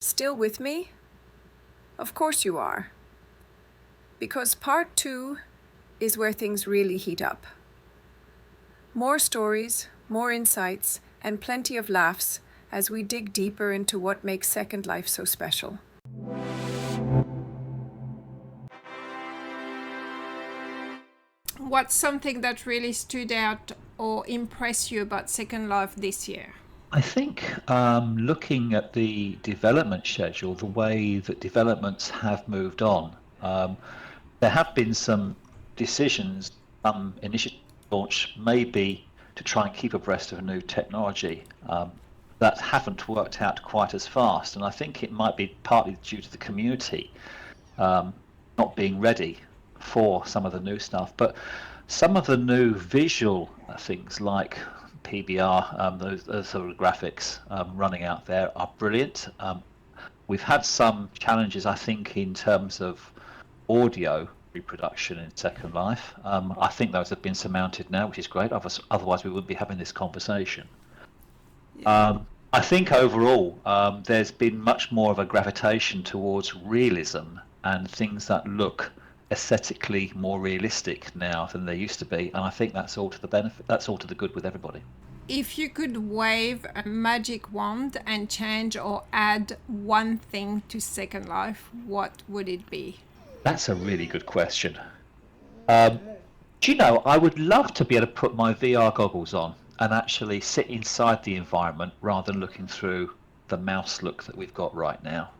Still with me? Of course you are. Because part 2 is where things really heat up. More stories, more insights, and plenty of laughs as we dig deeper into what makes Second Life so special. What's something that really stood out or impressed you about Second Life this year? I think looking at the development schedule, the way that developments have moved on, there have been some decisions, initiative launch maybe to try and keep abreast of new technology that haven't worked out quite as fast. And I think it might be partly due to the community not being ready for some of the new stuff. But some of the new visual things like PBR, those sort of graphics running out there are brilliant. We've had some challenges, I think, in terms of audio reproduction in Second Life. I think those have been surmounted now, which is great. Otherwise, we wouldn't be having this conversation. Yeah. I think overall, there's been much more of a gravitation towards realism and things that look aesthetically more realistic now than they used to be, and I think that's all to the benefit. That's all to the good with everybody. If you could wave a magic wand and change or add one thing to Second Life, what would it be? That's a really good question. Do you know, I would love to be able to put my VR goggles on and actually sit inside the environment rather than looking through the mouse look that we've got right now,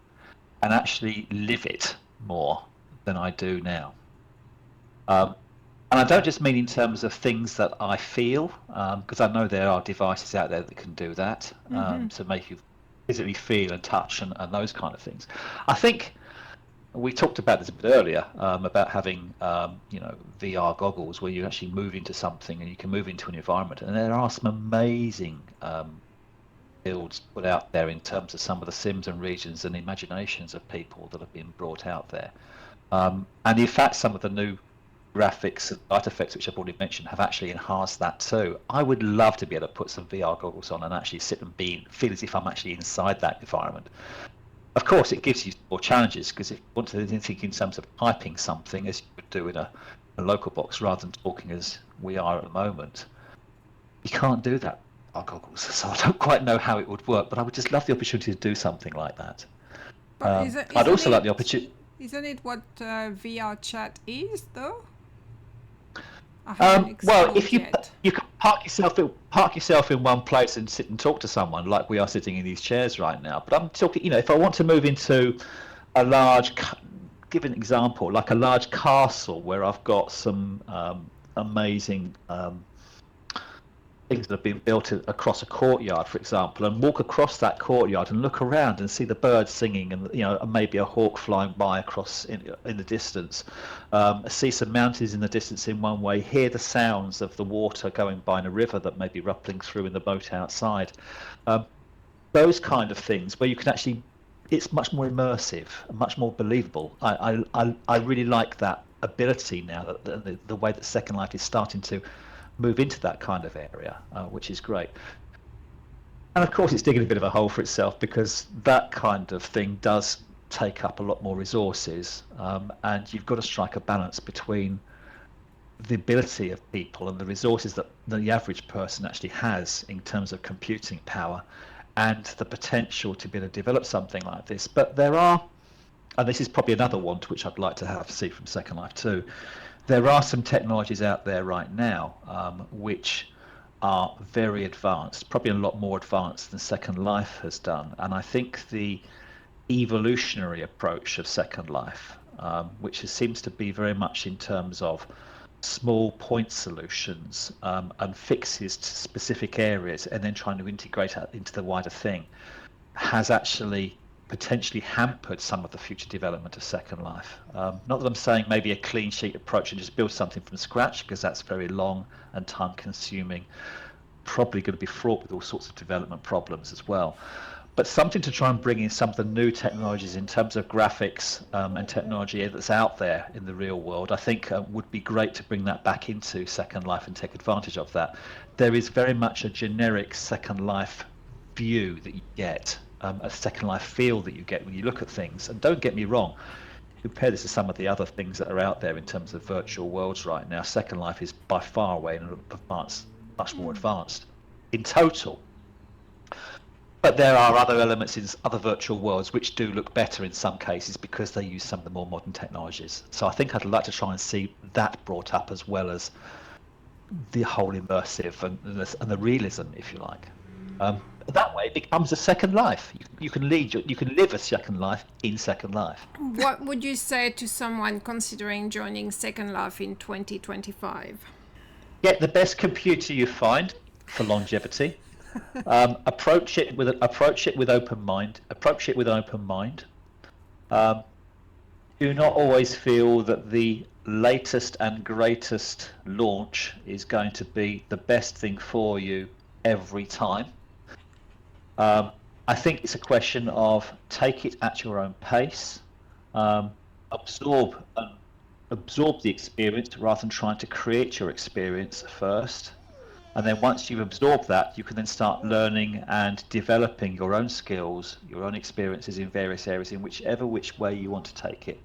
and actually live it more than I do now. And I don't just mean in terms of things that I feel, because I know there are devices out there that can do that, to make you physically feel and touch and those kind of things. I think we talked about this a bit earlier, about having VR goggles where you actually move into something and you can move into an environment, and there are some amazing builds put out there in terms of some of the sims and regions and imaginations of people that have been brought out there. And in fact, some of the new graphics and light effects, which I've already mentioned, have actually enhanced that too. I would love to be able to put some VR goggles on and actually sit and feel as if I'm actually inside that environment. Of course, it gives you more challenges, because if you want to think in terms of typing something as you would do in a local box rather than talking as we are at the moment, you can't do that with our goggles. So I don't quite know how it would work, but I would just love the opportunity to do something like that. I'd also like the opportunity. Isn't it what VR chat is, though? Well, if you can park yourself in one place and sit and talk to someone like we are sitting in these chairs right now. But I'm talking, if I want to move into a large, give an example, like a large castle where I've got some amazing things that have been built across a courtyard, for example, and walk across that courtyard and look around and see the birds singing, and maybe a hawk flying by across in the distance, see some mountains in the distance in one way, hear the sounds of the water going by in a river that may be rippling through in the boat outside, those kind of things where you can actually, it's much more immersive and much more believable. I really like that ability now, that the way that Second Life is starting to move into that kind of area, which is great. And of course, it's digging a bit of a hole for itself, because that kind of thing does take up a lot more resources, and you've got to strike a balance between the ability of people and the resources that the average person actually has in terms of computing power, and the potential to be able to develop something like this. But there are, and this is probably another one to which I'd like to see from Second Life too, there are some technologies out there right now which are very advanced, probably a lot more advanced than Second Life has done. And I think the evolutionary approach of Second Life, which seems to be very much in terms of small point solutions and fixes to specific areas, and then trying to integrate that into the wider thing, has actually potentially hampered some of the future development of Second Life. Not that I'm saying maybe a clean sheet approach and just build something from scratch, because that's very long and time consuming, probably going to be fraught with all sorts of development problems as well. But something to try and bring in some of the new technologies in terms of graphics and technology that's out there in the real world, I think would be great to bring that back into Second Life and take advantage of that. There is very much a generic Second Life view that you get a Second Life feel that you get when you look at things. And don't get me wrong, compare this to some of the other things that are out there in terms of virtual worlds right now. Second Life is by far away and much more advanced in total. But there are other elements in other virtual worlds which do look better in some cases because they use some of the more modern technologies. So I think I'd like to try and see that brought up as well as the whole immersive and the realism, if you like. That way, it becomes a Second Life. You can live a Second Life in Second Life. What would you say to someone considering joining Second Life in 2025? Get the best computer you find for longevity. Approach it with an open mind. Do not always feel that the latest and greatest launch is going to be the best thing for you every time. I think it's a question of take it at your own pace, absorb the experience rather than trying to create your experience first. And then once you've absorbed that, you can then start learning and developing your own skills, your own experiences in various areas in which way you want to take it.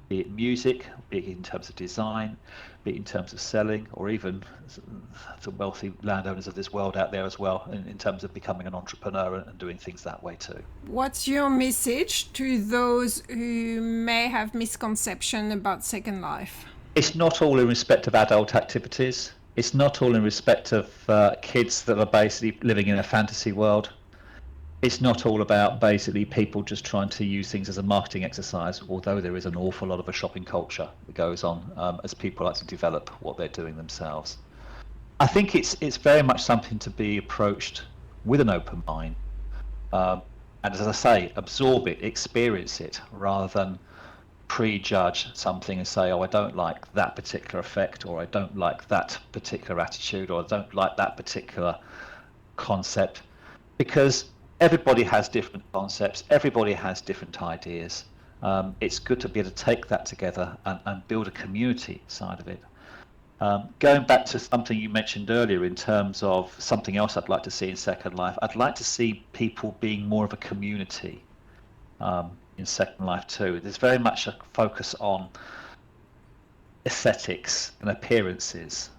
Be it music, be it in terms of design, be it in terms of selling, or even the wealthy landowners of this world out there as well, in terms of becoming an entrepreneur and doing things that way too. What's your message to those who may have misconception about Second Life? It's not all in respect of adult activities. It's not all in respect of kids that are basically living in a fantasy world. It's not all about basically people just trying to use things as a marketing exercise, although there is an awful lot of a shopping culture that goes on as people like to develop what they're doing themselves. I think it's very much something to be approached with an open mind. And as I say, absorb it, experience it, rather than prejudge something and say, oh, I don't like that particular effect, or I don't like that particular attitude, or I don't like that particular concept, because everybody has different concepts, everybody has different ideas. It's good to be able to take that together and build a community side of it. Going back to something you mentioned earlier in terms of something else I'd like to see in Second Life, I'd like to see people being more of a community in Second Life too. There's very much a focus on aesthetics and appearances.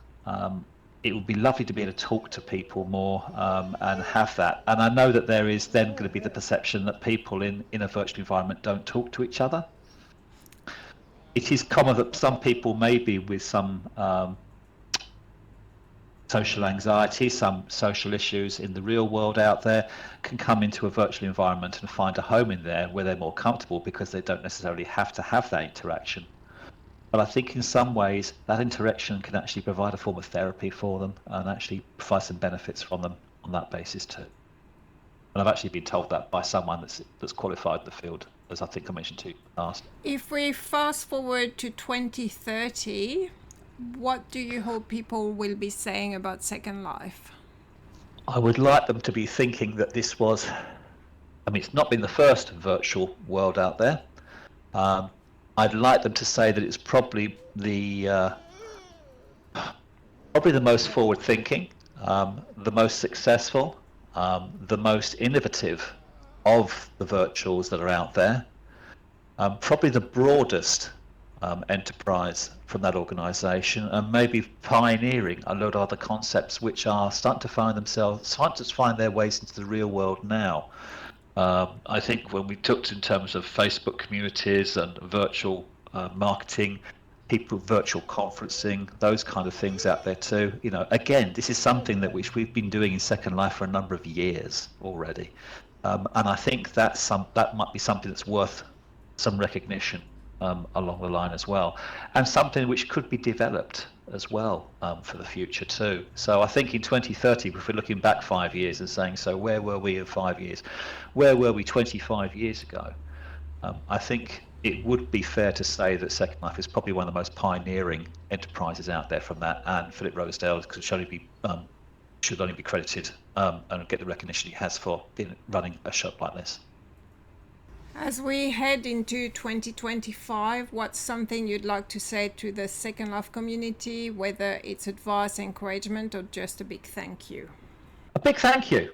It would be lovely to be able to talk to people more and have that. And I know that there is then going to be the perception that people in a virtual environment don't talk to each other. It is common that some people maybe with some social anxiety, some social issues in the real world out there, can come into a virtual environment and find a home in there where they're more comfortable because they don't necessarily have to have that interaction. But I think in some ways that interaction can actually provide a form of therapy for them and actually provide some benefits from them on that basis too. And I've actually been told that by someone that's qualified in the field, as I think I mentioned to you last. If we fast forward to 2030, what do you hope people will be saying about Second Life? I would like them to be thinking that this was, it's not been the first virtual world out there. I'd like them to say that it's probably the most forward-thinking, the most successful, the most innovative of the virtuals that are out there, probably the broadest enterprise from that organisation, and maybe pioneering a lot of other concepts which are starting to find their ways into the real world now. I think when we talked in terms of Facebook communities and virtual marketing, virtual conferencing, those kind of things out there too. Again, this is something that we've been doing in Second Life for a number of years already, and I think that might be something that's worth some recognition along the line as well, and something which could be developed as well for the future too. So I think in 2030, if we're looking back 5 years and saying, so where were we in 5 years? Where were we 25 years ago? I think it would be fair to say that Second Life is probably one of the most pioneering enterprises out there from that, and Philip Rosedale should only be credited and get the recognition he has for running a shop like this. As we head into 2025, what's something you'd like to say to the Second Life community, whether it's advice, encouragement, or just a big thank you? A big thank you.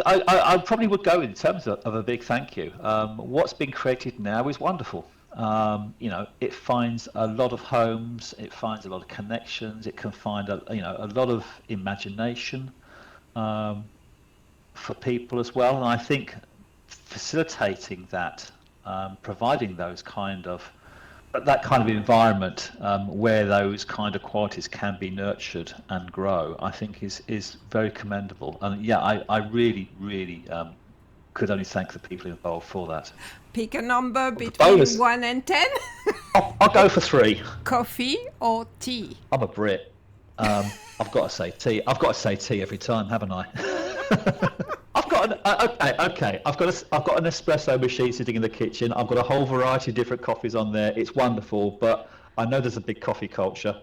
I probably would go in terms of a big thank you. What's been created now is wonderful. It finds a lot of homes, it finds a lot of connections, it can find a lot of imagination for people as well. And I think facilitating that, providing that kind of environment where those kind of qualities can be nurtured and grow, I think is very commendable. And yeah, I really, really could only thank the people involved for that. Pick a number The between bonus, 1 and 10. I'll go for 3. Coffee or tea? I'm a Brit. I've got to say tea. I've got to say tea every time, haven't I? I've got okay. I've got an espresso machine sitting in the kitchen. I've got a whole variety of different coffees on there. It's wonderful, but I know there's a big coffee culture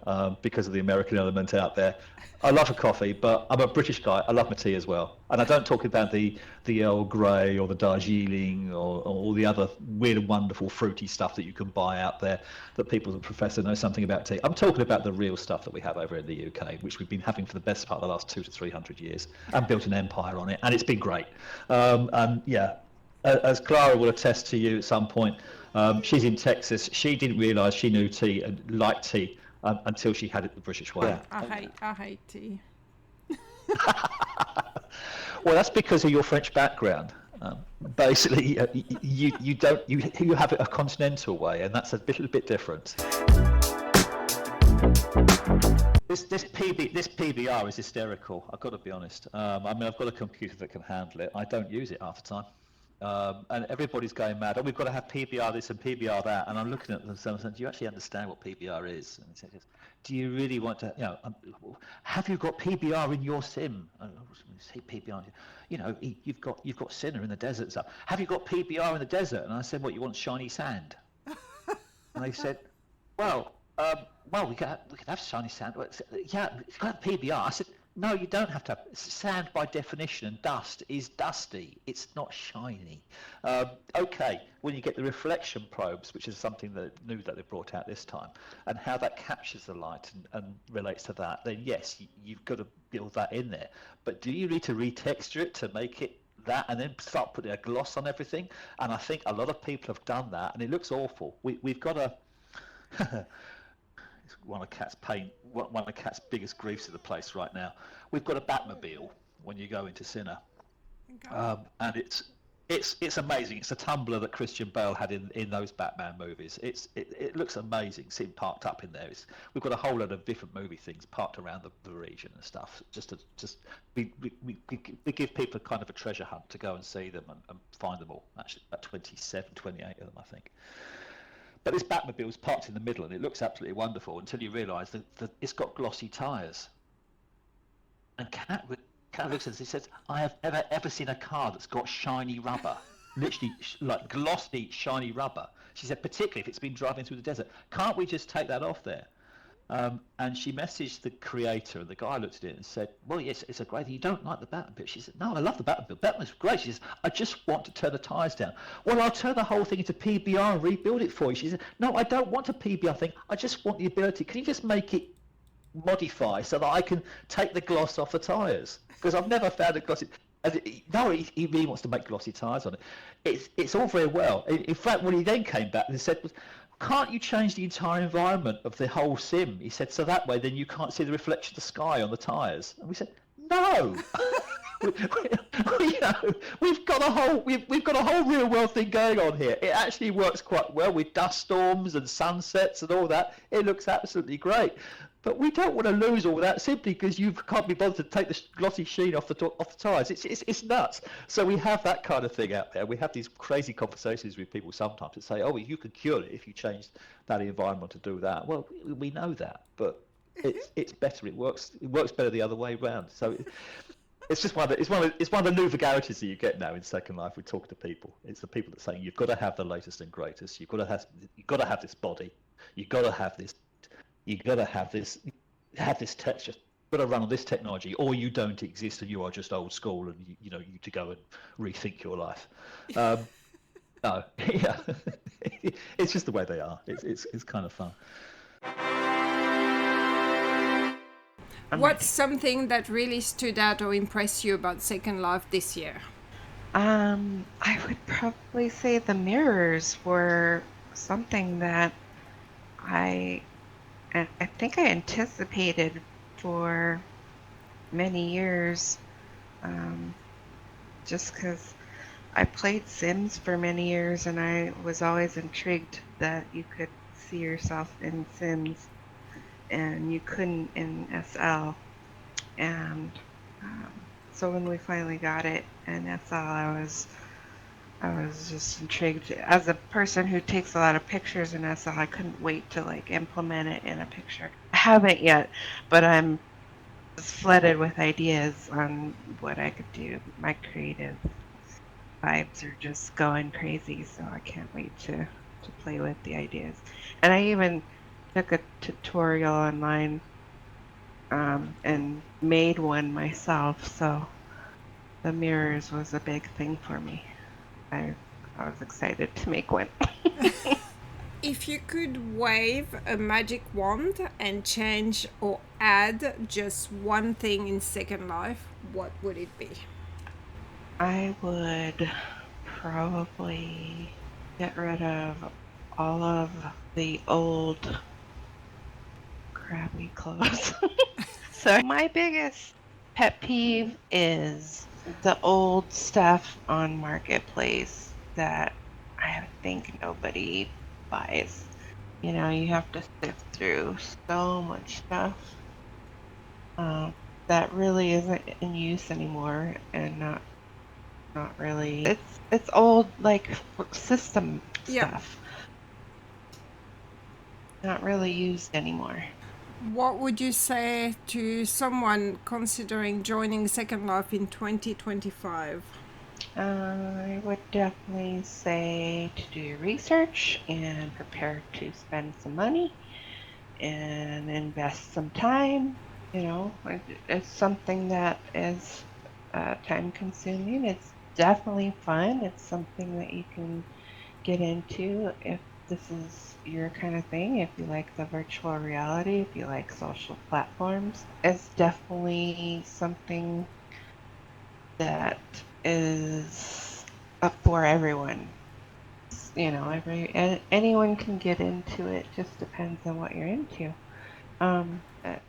because of the American element out there. I love a coffee, but I'm a British guy. I love my tea as well, and I don't talk about the Earl Grey or the Darjeeling or all the other weird and wonderful fruity stuff that you can buy out there that people that profess to know something about tea. I'm talking about the real stuff that we have over in the UK, which we've been having for the best part of the last 200 to 300 years, and built an empire on it, and it's been great. And yeah, as Clara will attest to you at some point, she's in Texas. She didn't realise she knew tea and liked tea until she had it the British way. Yeah. I hate tea. Well, that's because of your French background. Basically, you have it a continental way, and that's a little bit different. This PBR is hysterical. I've got to be honest. I've got a computer that can handle it. I don't use it half the time. And everybody's going mad. Oh, we've got to have PBR this and PBR that. And I'm looking at them saying, do you actually understand what PBR is? And he says, do you really want to, have you got PBR in your sim? I say PBR, you've got Sinner in the desert. So have you got PBR in the desert? And I said, what, you want shiny sand? And they said, well, we could have shiny sand. Yeah, it's got PBR. I said, no, you don't have to have sand by definition, and dust is dusty. It's not shiny. Okay, when you get the reflection probes, which is something new that they brought out this time, and how that captures the light and relates to that, then yes, you've got to build that in there. But do you need to retexture it to make it that and then start putting a gloss on everything? And I think a lot of people have done that, and it looks awful. We've got a... one of Cat's biggest griefs of the place right now. We've got a Batmobile when you go into Sinner, and it's amazing. It's a tumbler that Christian Bale had in those Batman movies. It looks amazing. Seeing parked up in there. We've got a whole load of different movie things parked around the region and stuff. We give people kind of a treasure hunt to go and see them and find them all. Actually, about 27, 28 of them, I think. But this Batmobile is parked in the middle, and it looks absolutely wonderful until you realise that it's got glossy tyres. And Cat looks at us and says, I have never ever seen a car that's got shiny rubber, literally like glossy, shiny rubber. She said, particularly if it's been driving through the desert. Can't we just take that off there? And she messaged the creator, and the guy looked at it and said, well, yes, it's a great thing. You don't like the Batmobile? She said, no, I love the Batmobile. Batmobile's great. She says, I just want to turn the tyres down. Well, I'll turn the whole thing into PBR and rebuild it for you. She said, no, I don't want a PBR thing. I just want the ability. Can you just make it modify so that I can take the gloss off the tyres? Because I've never found a glossy... No, he really wants to make glossy tyres on it. It's all very well. In fact, what he then came back and said was, can't you change the entire environment of the whole sim? He said, so that way then you can't see the reflection of the sky on the tyres. And we said, no. We've got a whole real world thing going on here. It actually works quite well with dust storms and sunsets and all that. It looks absolutely great. But we don't want to lose all that simply because you can't be bothered to take the glossy sheen off the tyres. It's nuts. So we have that kind of thing out there. We have these crazy conversations with people sometimes that say, oh, well, you could cure it if you changed that environment to do that. Well, we know that, but it's better. It works better the other way around. So it's just one of the new vulgarities that you get now in Second Life. We talk to people. It's the people that are saying you've got to have the latest and greatest. You've got to have this body. You've got to have this. You've got to have this texture. You've got to run on this technology, or you don't exist, and you are just old school, and you need to go and rethink your life. No, yeah, it's just the way they are. It's kind of fun. I'm What's ready. something that really stood out or impressed you about Second Life this year? I would probably say the mirrors were something that I I think I anticipated for many years, just because I played Sims for many years and I was always intrigued that you could see yourself in Sims and you couldn't in SL. And so when we finally got it in SL, I was just intrigued. As a person who takes a lot of pictures in SL, I couldn't wait to like implement it in a picture. I haven't yet, but I'm just flooded with ideas on what I could do. My creative vibes are just going crazy, so I can't wait to play with the ideas. And I even took a tutorial online and made one myself, so the mirrors was a big thing for me. I I was excited to make one. If you could wave a magic wand and change or add just one thing in Second Life, what would it be? I would probably get rid of all of the old crappy clothes. So my biggest pet peeve is the old stuff on Marketplace that I think nobody buys. You know, you have to sift through so much stuff that really isn't in use anymore and not really. It's old like system Yeah. stuff, not really used anymore. What would you say to someone considering joining Second Life in 2025? I would definitely say to do your research and prepare to spend some money and invest some time. You know, it's something that is time consuming. It's definitely fun. It's something that you can get into if this is your kind of thing. If you like the virtual reality, if you like social platforms, it's definitely something that is up for everyone. You know, anyone can get into it. Just depends on what you're into.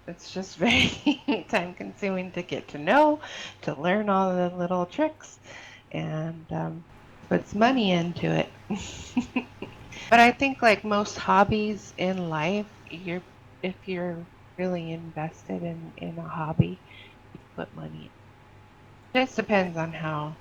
It's just very time consuming to get to know, to learn all the little tricks, and puts money into it. But I think like most hobbies in life, if you're really invested in a hobby, you put money. It just depends on how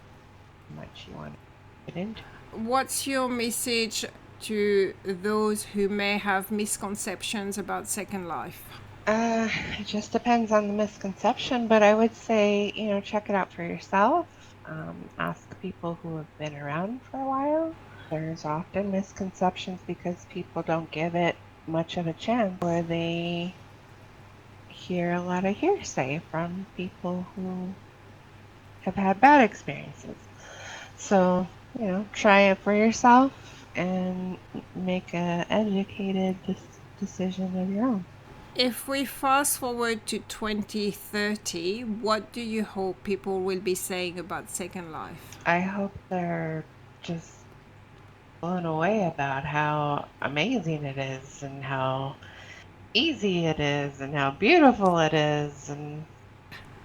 much you want to get into. What's your message to those who may have misconceptions about Second Life? It just depends on the misconception, but I would say, you know, check it out for yourself. Ask people who have been around for a while. There's often misconceptions because people don't give it much of a chance, or they hear a lot of hearsay from people who have had bad experiences. So, you know, try it for yourself and make an educated decision of your own. If we fast forward to 2030, what do you hope people will be saying about Second Life? I hope they're just blown away about how amazing it is and how easy it is and how beautiful it is. And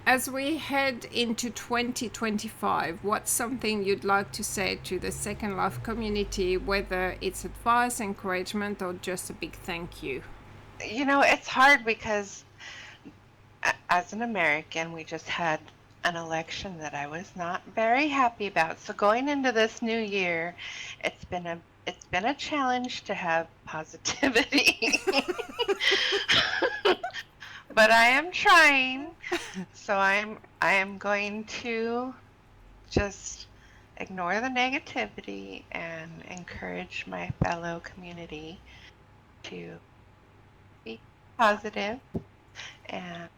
As we head into 2025, what's something you'd like to say to the Second Life community, whether it's advice, encouragement, or just a big thank you? you know, it's hard because as an American, we just had an election that I was not very happy about. So going into this new year, it's been a challenge to have positivity. But I am trying. So I am going to just ignore the negativity and encourage my fellow community to be positive and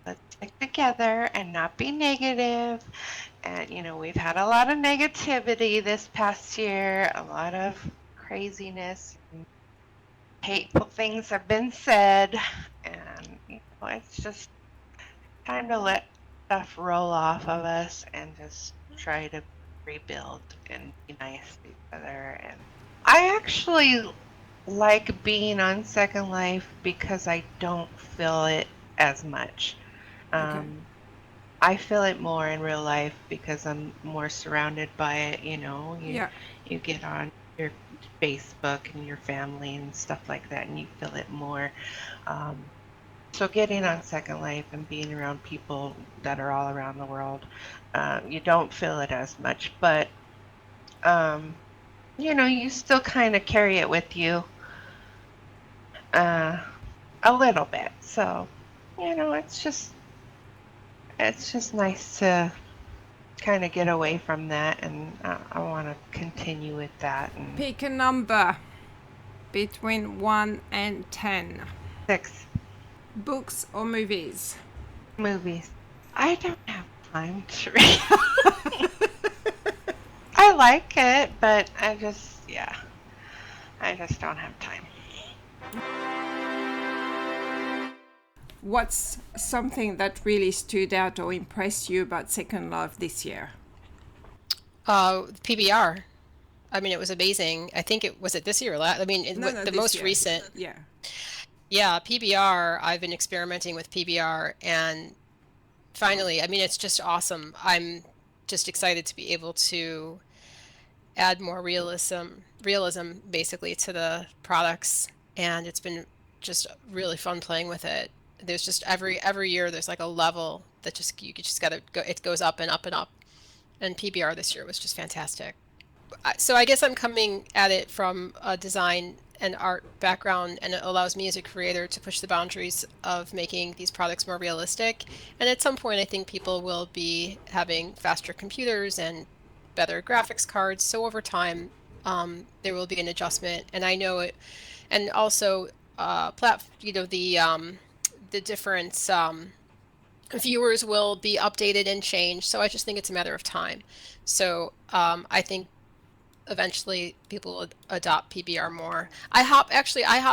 let's stick together and not be negative. And, you know, we've had a lot of negativity this past year, a lot of craziness, and hateful things have been said. And it's just time to let stuff roll off of us and just try to rebuild and be nice to each other. And I actually like being on Second Life because I don't feel it as much. Okay. I feel it more in real life because I'm more surrounded by it. Yeah. You get on your Facebook and your family and stuff like that, and you feel it more. Um, so getting on Second Life and being around people that are all around the world, you don't feel it as much, but you still kind of carry it with you uh, a little bit. So, it's just nice to kind of get away from that, and I want to continue with that. And Pick a number between 1 and 10. 6, Books or movies? movies. I don't have time to read. I like it, but I just don't have time. What's something that really stood out or impressed you about Second Life this year? PBR. I mean, it was amazing. I think was it this year or last? I mean, No, the this most year. recent. Yeah. Yeah, PBR. I've been experimenting with PBR, and finally, I mean, it's just awesome. I'm just excited to be able to add more realism basically to the products, and it's been just really fun playing with it. There's just every year there's like a level that you just gotta go. It goes up and up and up, and PBR this year was just fantastic. So I guess I'm coming at it from a design and art background, and it allows me as a creator to push the boundaries of making these products more realistic. And at some point, I think people will be having faster computers and better graphics cards. So over time, there will be an adjustment, and I know it. And also, the different viewers will be updated and changed. So I just think it's a matter of time. So I think eventually people will adopt PBR more. I hop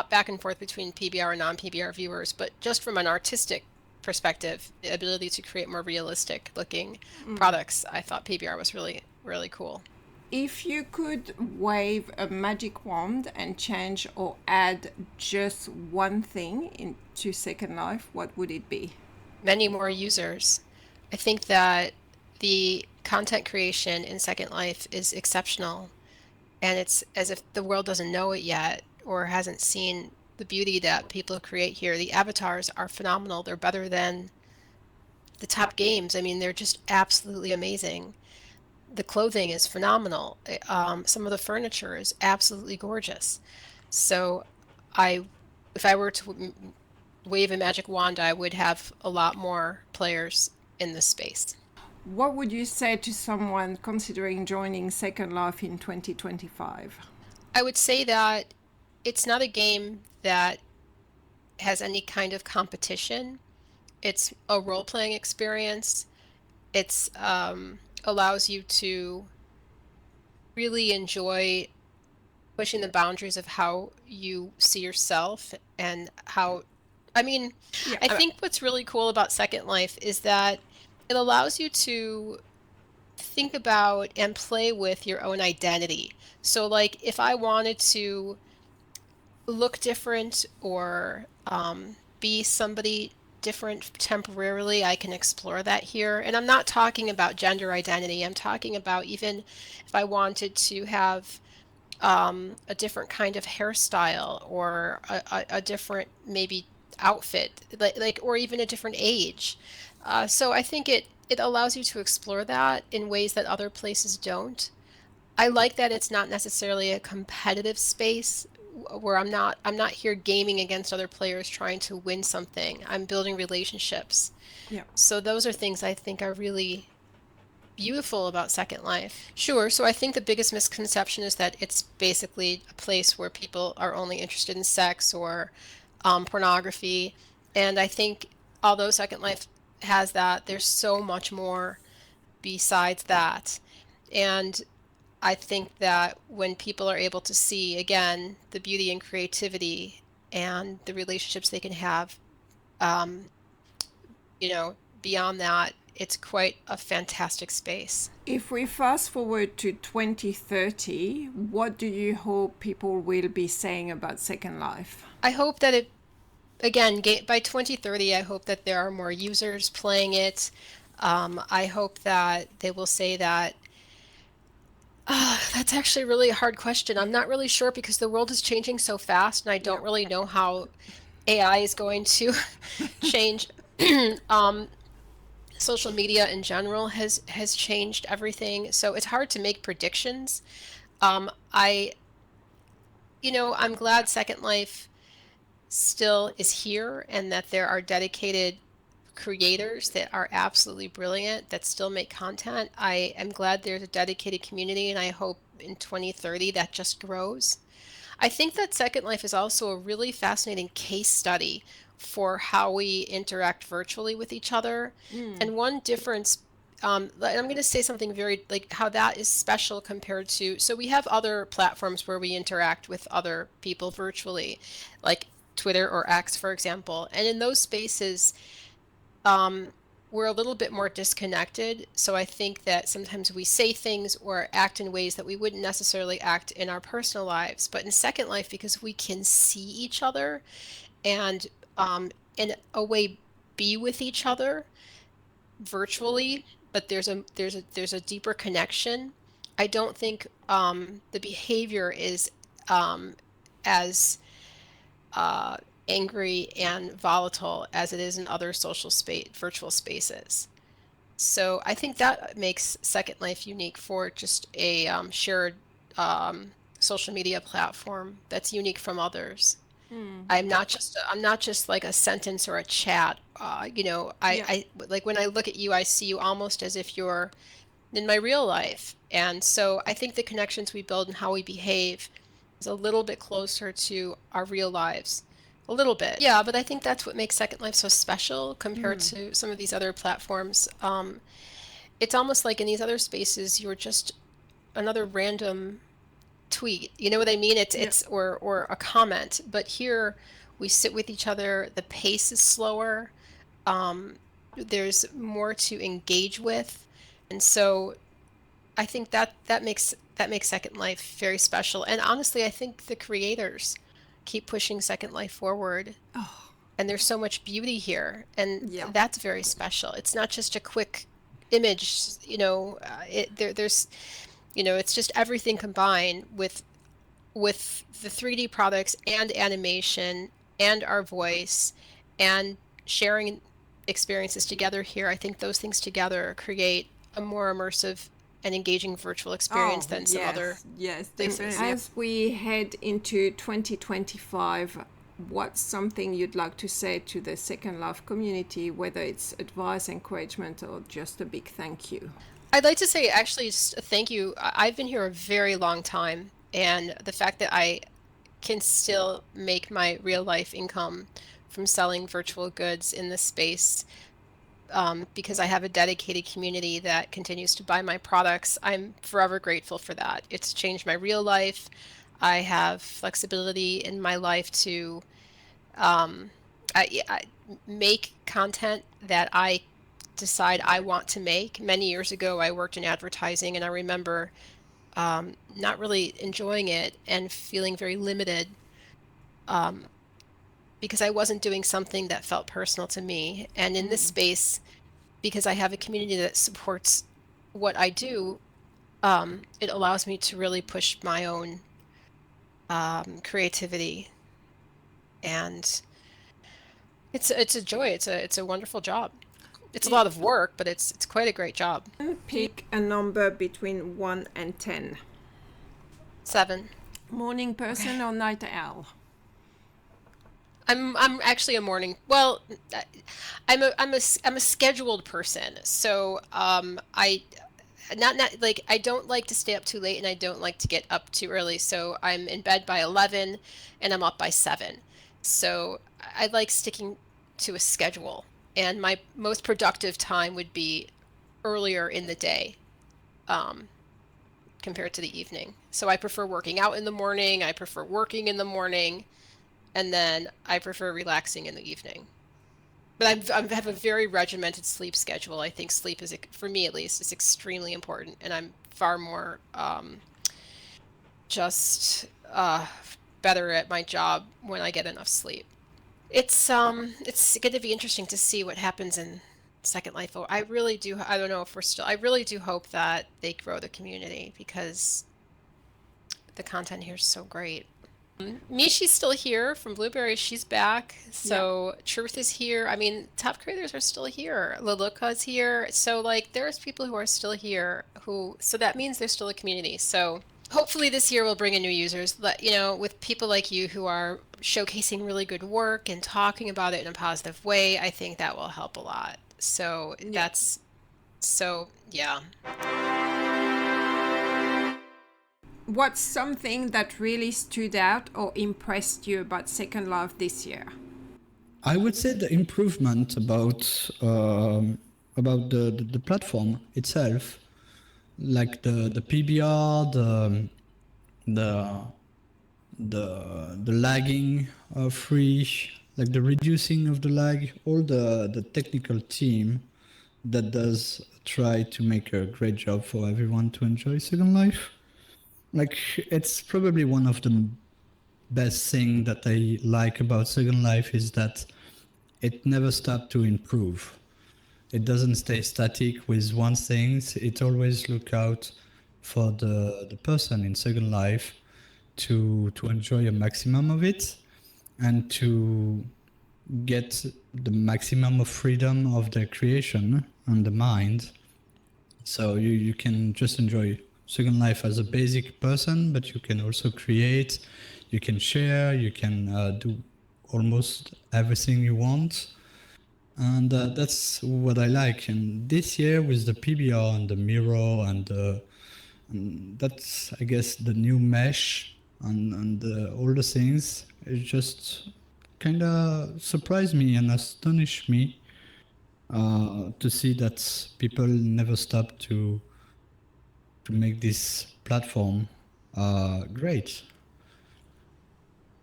back and forth between PBR and non-PBR viewers, but just from an artistic perspective, the ability to create more realistic looking products, I thought PBR was really, really cool. If you could wave a magic wand and change or add just one thing into Second Life, what would it be? Many more users. I think that the content creation in Second Life is exceptional, and it's as if the world doesn't know it yet or hasn't seen the beauty that people create here. The avatars are phenomenal. They're better than the top games. I mean, they're just absolutely amazing. The clothing is phenomenal. Some of the furniture is absolutely gorgeous. So I, if I were to wave a magic wand, I would have a lot more players in this space. What would you say to someone considering joining Second Life in 2025? I would say that it's not a game that has any kind of competition. It's a role-playing experience. It's allows you to really enjoy pushing the boundaries of how you see yourself and how, I mean, Yeah. I think what's really cool about Second Life is that it allows you to think about and play with your own identity. So, like, if I wanted to look different or be somebody different temporarily, I can explore that here. And I'm not talking about gender identity. I'm talking about even if I wanted to have a different kind of hairstyle or a different maybe outfit, like or even a different age. So I think it allows you to explore that in ways that other places don't. I like that it's not necessarily a competitive space where I'm not here gaming against other players trying to win something. I'm building relationships. Yeah. So those are things I think are really beautiful about Second Life. Sure, so I think the biggest misconception is that it's basically a place where people are only interested in sex or pornography. And I think although Second Life has that, there's so much more besides that. And I think that when people are able to see, again, the beauty and creativity and the relationships they can have, beyond that, it's quite a fantastic space. If we fast forward to 2030, what do you hope people will be saying about Second Life? I hope that again, by 2030, I hope that there are more users playing it. I hope that they will say that. That's actually a really hard question. I'm not really sure because the world is changing so fast, and I don't really know how AI is going to change. Social media in general has changed everything, so it's hard to make predictions. I'm glad Second Life still is here and that there are dedicated creators that are absolutely brilliant that still make content. I am glad there's a dedicated community, and I hope in 2030 that just grows. I think that Second Life is also a really fascinating case study for how we interact virtually with each other. And one difference, I'm going to say something very like how that is special compared to, so we have other platforms where we interact with other people virtually, like Twitter or X, for example. And in those spaces, we're a little bit more disconnected. So I think that sometimes we say things or act in ways that we wouldn't necessarily act in our personal lives. But in Second Life, because we can see each other and in a way be with each other virtually, but there's a deeper connection. I don't think the behavior is as angry and volatile as it is in other virtual spaces. So I think that makes Second Life unique for just a shared social media platform that's unique from others. I'm not just like a sentence or a chat. I like when I look at you, I see you almost as if you're in my real life. And so I think the connections we build and how we behave is a little bit closer to our real lives. A little bit. Yeah, but I think that's what makes Second Life so special compared to some of these other platforms. It's almost like in these other spaces, you're just another random tweet. You know what I mean? It's or a comment. But here we sit with each other. The pace is slower. There's more to engage with. And so I think that makes Second Life very special. And honestly, I think the creators keep pushing Second Life forward. And there's so much beauty here, and that's very special. It's not just a quick image, there's it's just everything combined with the 3D products and animation and our voice and sharing experiences together here. I think those things together create a more immersive and engaging virtual experience than some other things. As we head into 2025, what's something you'd like to say to the Second Life community, whether it's advice, encouragement, or just a big thank you? I'd like to say actually just a thank you. I've been here a very long time, and the fact that I can still make my real life income from selling virtual goods in this space, because I have a dedicated community that continues to buy my products, I'm forever grateful for that. It's changed my real life. I have flexibility in my life to I make content that I decide I want to make. Many years ago, I worked in advertising, and I remember not really enjoying it and feeling very limited because I wasn't doing something that felt personal to me. And in this space, because I have a community that supports what I do, it allows me to really push my own creativity, and it's a joy. It's a wonderful job. It's a lot of work, but it's quite a great job. Pick a number between 1 and 10. 7. Morning person or night owl? I'm actually a morning. Well, I'm a scheduled person. So I not like I don't like to stay up too late, and I don't like to get up too early. So I'm in bed by 11 and I'm up by 7. So I like sticking to a schedule, and my most productive time would be earlier in the day compared to the evening. So I prefer working out in the morning, I prefer working in the morning, and then I prefer relaxing in the evening. But I have a very regimented sleep schedule. I think sleep is, for me at least, is extremely important, and I'm far more just better at my job when I get enough sleep. It's going to be interesting to see what happens in Second Life. I really do. I don't know if we're still. I really do hope that they grow the community because the content here is so great. Mishi's still here from Blueberry. She's back. So Truth is here. I mean, top creators are still here. Leluka's here. So like, there's people who are still here who. So that means there's still a community. So hopefully this year will bring in new users. You know, with people like you who are showcasing really good work and talking about it in a positive way, I think that will help a lot. So that's. So yeah. What's something that really stood out or impressed you about Second Life this year? I would say the improvement about the platform itself, like the PBR, the lagging free, like the reducing of the lag, all the technical team that does try to make a great job for everyone to enjoy Second Life. Like, it's probably one of the best thing that I like about Second Life is that it never stops to improve. It doesn't stay static with one thing. It always look out for the person in Second Life to enjoy a maximum of it and to get the maximum of freedom of their creation and the mind. So you can just enjoy Second Life as a basic person, but you can also create, you can share, you can do almost everything you want. And that's what I like. And this year with the PBR and the mirror and that's, I guess, the new mesh and all the things, it just kind of surprised me and astonished me to see that people never stop to make this platform great.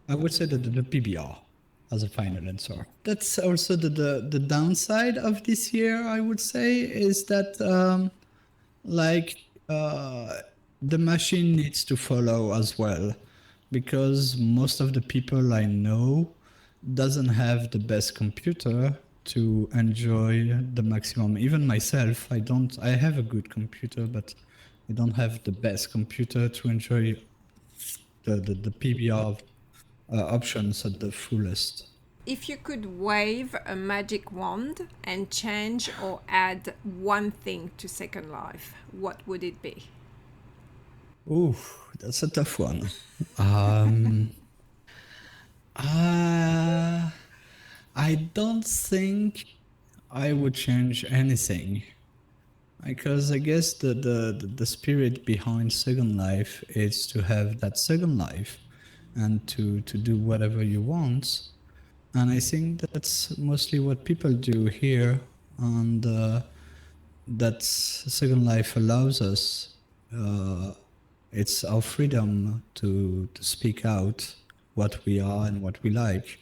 I would say that the PBR as a final answer. That's also the downside of this year, I would say, is that the machine needs to follow as well, because most of the people I know doesn't have the best computer to enjoy the maximum. Even myself, I have a good computer, but I don't have the best computer to enjoy the PBR options at the fullest. If you could wave a magic wand and change or add one thing to Second Life, what would it be? Ooh, that's a tough one. I don't think I would change anything, because I guess the spirit behind Second Life is to have that Second Life and to do whatever you want. And I think that's mostly what people do here, and that Second Life allows us. It's our freedom to speak out what we are and what we like.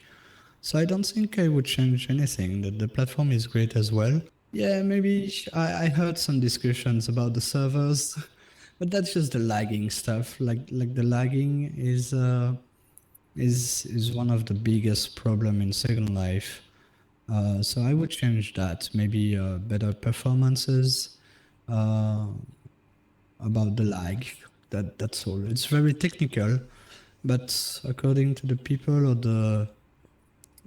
So I don't think I would change anything. The platform is great as well. Yeah, maybe I heard some discussions about the servers, but that's just the lagging stuff. Like the lagging is one of the biggest problem in Second Life. So I would change that. Maybe better performances, about the lag. That's all. It's very technical, but according to the people or the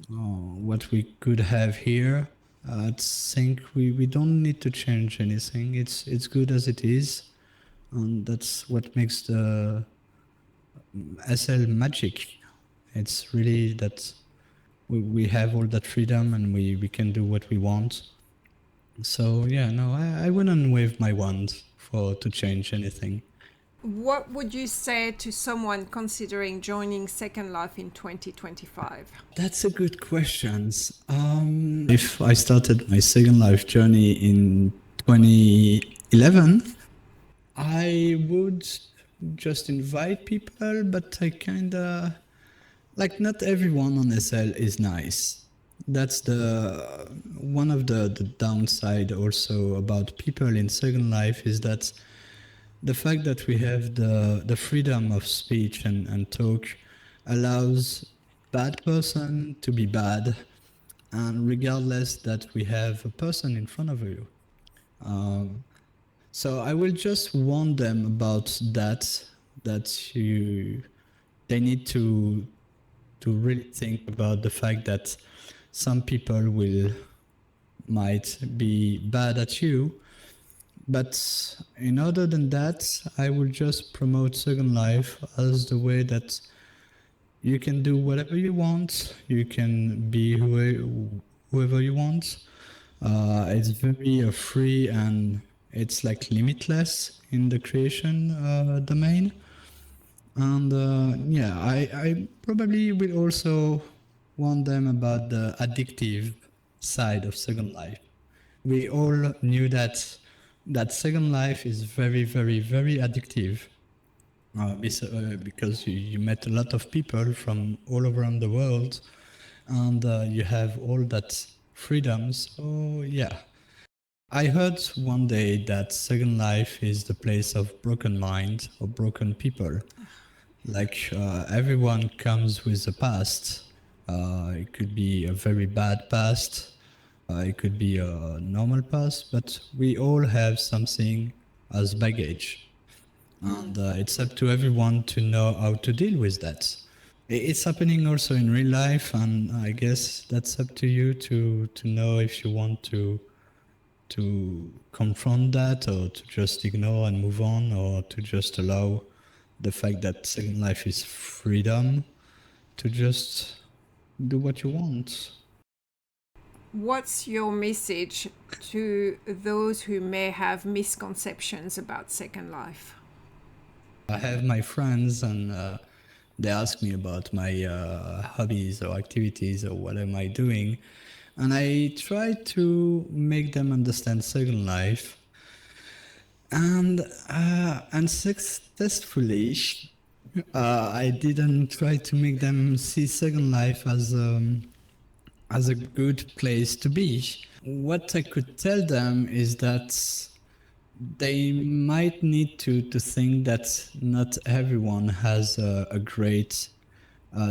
what we could have here, I think we don't need to change anything. It's good as it is, and that's what makes the SL magic. It's really that we have all that freedom and we can do what we want. So yeah, no, I wouldn't wave my wand to change anything. What would you say to someone considering joining Second Life in 2025? That's a good question. If I started my Second Life journey in 2011, I would just invite people, but I kind of, like, not everyone on SL is nice. that's the one of the downside also about people in Second Life is that the fact that we have the freedom of speech and talk allows bad person to be bad, and regardless that we have a person in front of you. So I will just warn them about that they need to really think about the fact that some people might be bad at you. But in other than that, I will just promote Second Life as the way that you can do whatever you want. You can be whoever you want. It's very free, and it's like limitless in the creation domain. And yeah, I probably will also warn them about the addictive side of Second Life. We all knew that Second Life is very, very, very addictive. Because you met a lot of people from all around the world, and you have all that freedom. So yeah, I heard one day that Second Life is the place of broken mind or broken people. Like everyone comes with a past. It could be a very bad past. It could be a normal past, but we all have something as baggage. And it's up to everyone to know how to deal with that. It's happening also in real life, and I guess that's up to you to know if you want to confront that, or to just ignore and move on, or to just allow the fact that Second Life is freedom to just do what you want. What's your message to those who may have misconceptions about Second Life? I have my friends, and they ask me about my hobbies or activities or what am I doing, and I try to make them understand Second Life, and successfully, I didn't try to make them see Second Life as a good place to be. What I could tell them is that they might need to think that not everyone has a great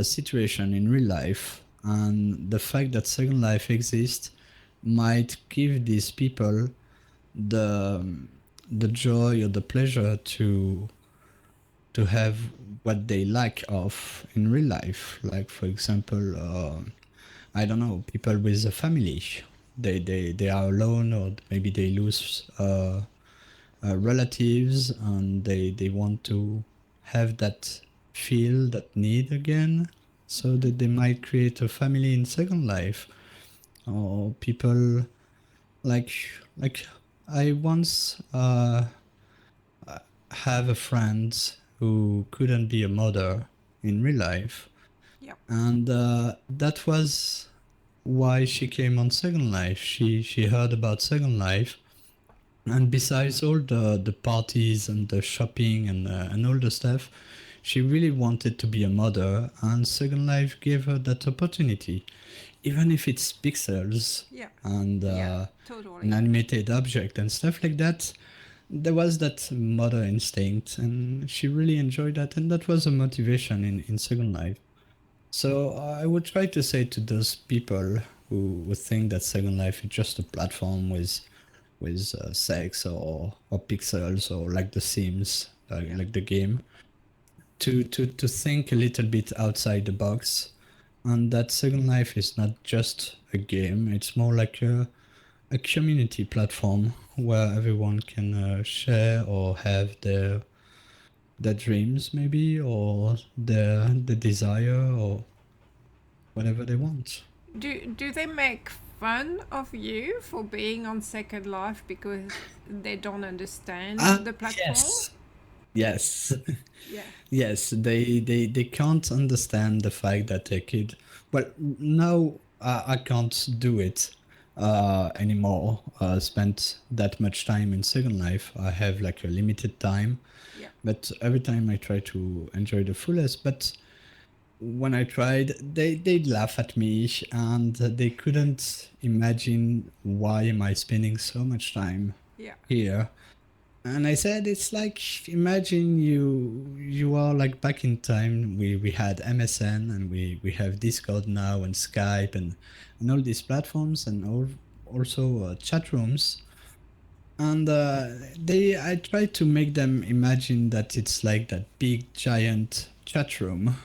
situation in real life, and the fact that Second Life exists might give these people the joy or the pleasure to have what they lack of in real life. Like, for example, I don't know, people with a family, they are alone, or maybe they lose relatives, and they want to have that feel, that need again, so that they might create a family in Second Life. Or people like I once have a friend who couldn't be a mother in real life. Yep. And that was why she came on Second Life. She heard about Second Life, and besides all the parties and the shopping and all the stuff, she really wanted to be a mother, and Second Life gave her that opportunity, even if it's pixels and Totally. an animated object and stuff like that. There was that mother instinct, and she really enjoyed that, and that was a motivation in Second Life. So I would try to say to those people who think that Second Life is just a platform with sex or pixels, or like The Sims, like the game, to think a little bit outside the box, and that Second Life is not just a game. It's more like a community platform where everyone can share or have their dreams, maybe, or their desire, or whatever they want. Do they make fun of you for being on Second Life because they don't understand the platform? Yes. Yeah. Yes, they can't understand the fact that they could. Well, now I can't do it anymore. Spent that much time in Second Life. I have like a limited time. Yeah. But every time I try to enjoy the fullest. But when I tried, they'd laugh at me and they couldn't imagine why am I spending so much time Yeah. here. And I said, it's like, imagine you are like back in time. We had MSN and we have Discord now and Skype and all these platforms and also chat rooms. And I tried to make them imagine that it's like that big giant chat room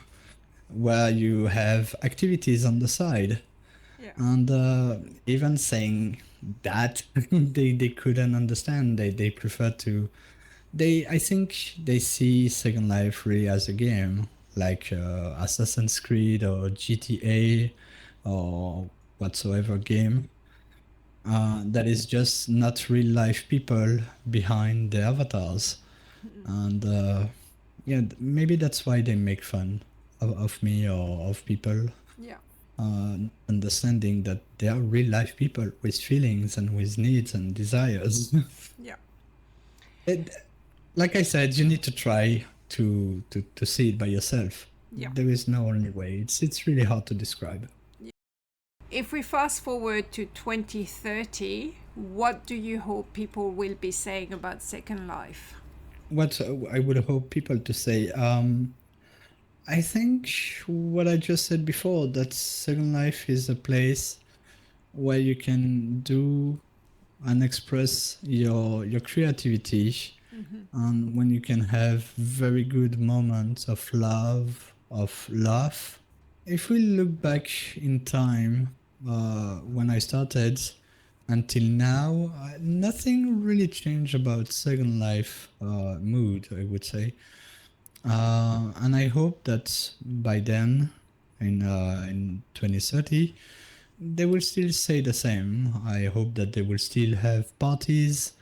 where you have activities on the side. Yeah. And even saying that, they couldn't understand. They prefer to. I think they see Second Life really as a game, like Assassin's Creed or GTA or whatsoever game. That is just not real life people behind the avatars. And yeah, maybe that's why they make fun of me or of people, Yeah. understanding that they are real life people with feelings and with needs and desires. Yeah. Like I said, you need to try to see it by yourself. Yeah. There is no only way. It's really hard to describe. If we fast forward to 2030, what do you hope people will be saying about Second Life? What I would hope people to say, I think what I just said before, that Second Life is a place where you can do and express your creativity, and when you can have very good moments of love, of laugh. If we look back in time, when I started until now, nothing really changed about Second Life mood, I would say. And I hope that by then, in 2030, they will still say the same. I hope that they will still have parties,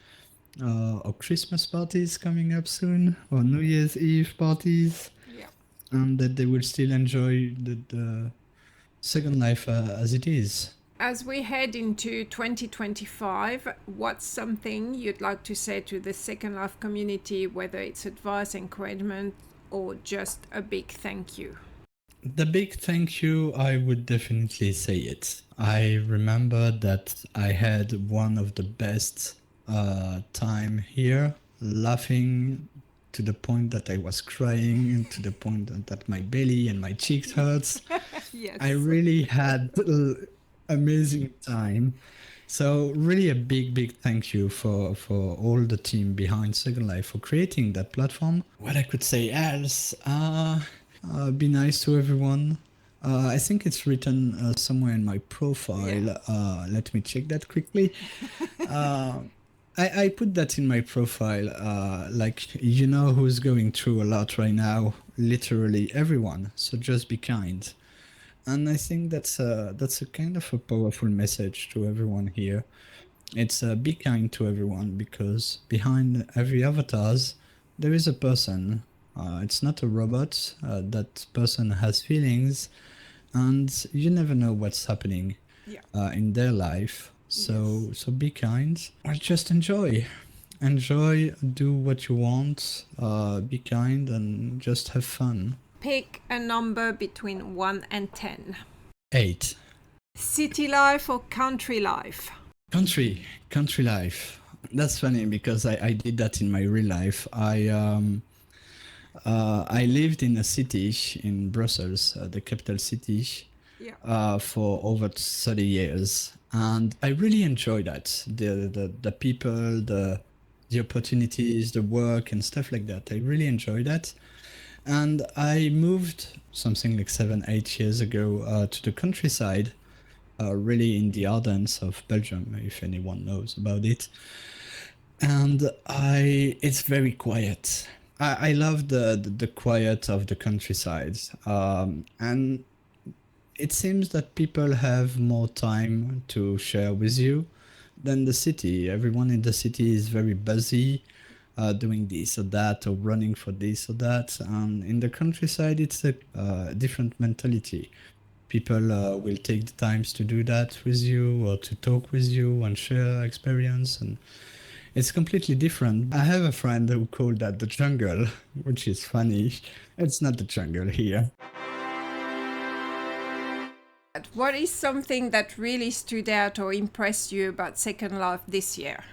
or Christmas parties coming up soon, or New Year's Eve parties, Yeah. and that they will still enjoy the Second Life as it is. As we head into 2025, what's something you'd like to say to the Second Life community, whether it's advice, encouragement, or just a big thank you? The big thank you, I would definitely say it. I remember that I had one of the best time here, laughing to the point that I was crying, and to the point that my belly and my cheeks hurts. Yes. I really had amazing time. So really a big thank you for all the team behind Second Life for creating that platform. What I could say else, be nice to everyone. I think it's written somewhere in my profile. Yeah. Let me check that quickly. I put that in my profile, like, you know who's going through a lot right now, literally everyone, so just be kind. And I think that's a kind of a powerful message to everyone here. It's be kind to everyone, because behind every avatars there is a person. It's not a robot. That person has feelings, and you never know what's happening in their life. So be kind, or just enjoy. Do what you want. Be kind and just have fun. Pick a number between 1 and 10. 8. City life or country life? Country life. That's funny because I did that in my real life. I lived in a city in Brussels, the capital city, for over 30 years, and I really enjoyed that. The people, the opportunities, the work and stuff like that. I really enjoyed that. And I moved something like 7-8 years ago to the countryside, really in the Ardennes of Belgium, if anyone knows about it. And it's very quiet. I love the quiet of the countryside. And it seems that people have more time to share with you than the city. Everyone in the city is very busy, doing this or that, or running for this or that. And in the countryside, it's a different mentality. People will take the times to do that with you, or to talk with you and share experience, and it's completely different. I have a friend who called that the jungle, which is funny. It's not the jungle here. What is something that really stood out or impressed you about Second Life this year?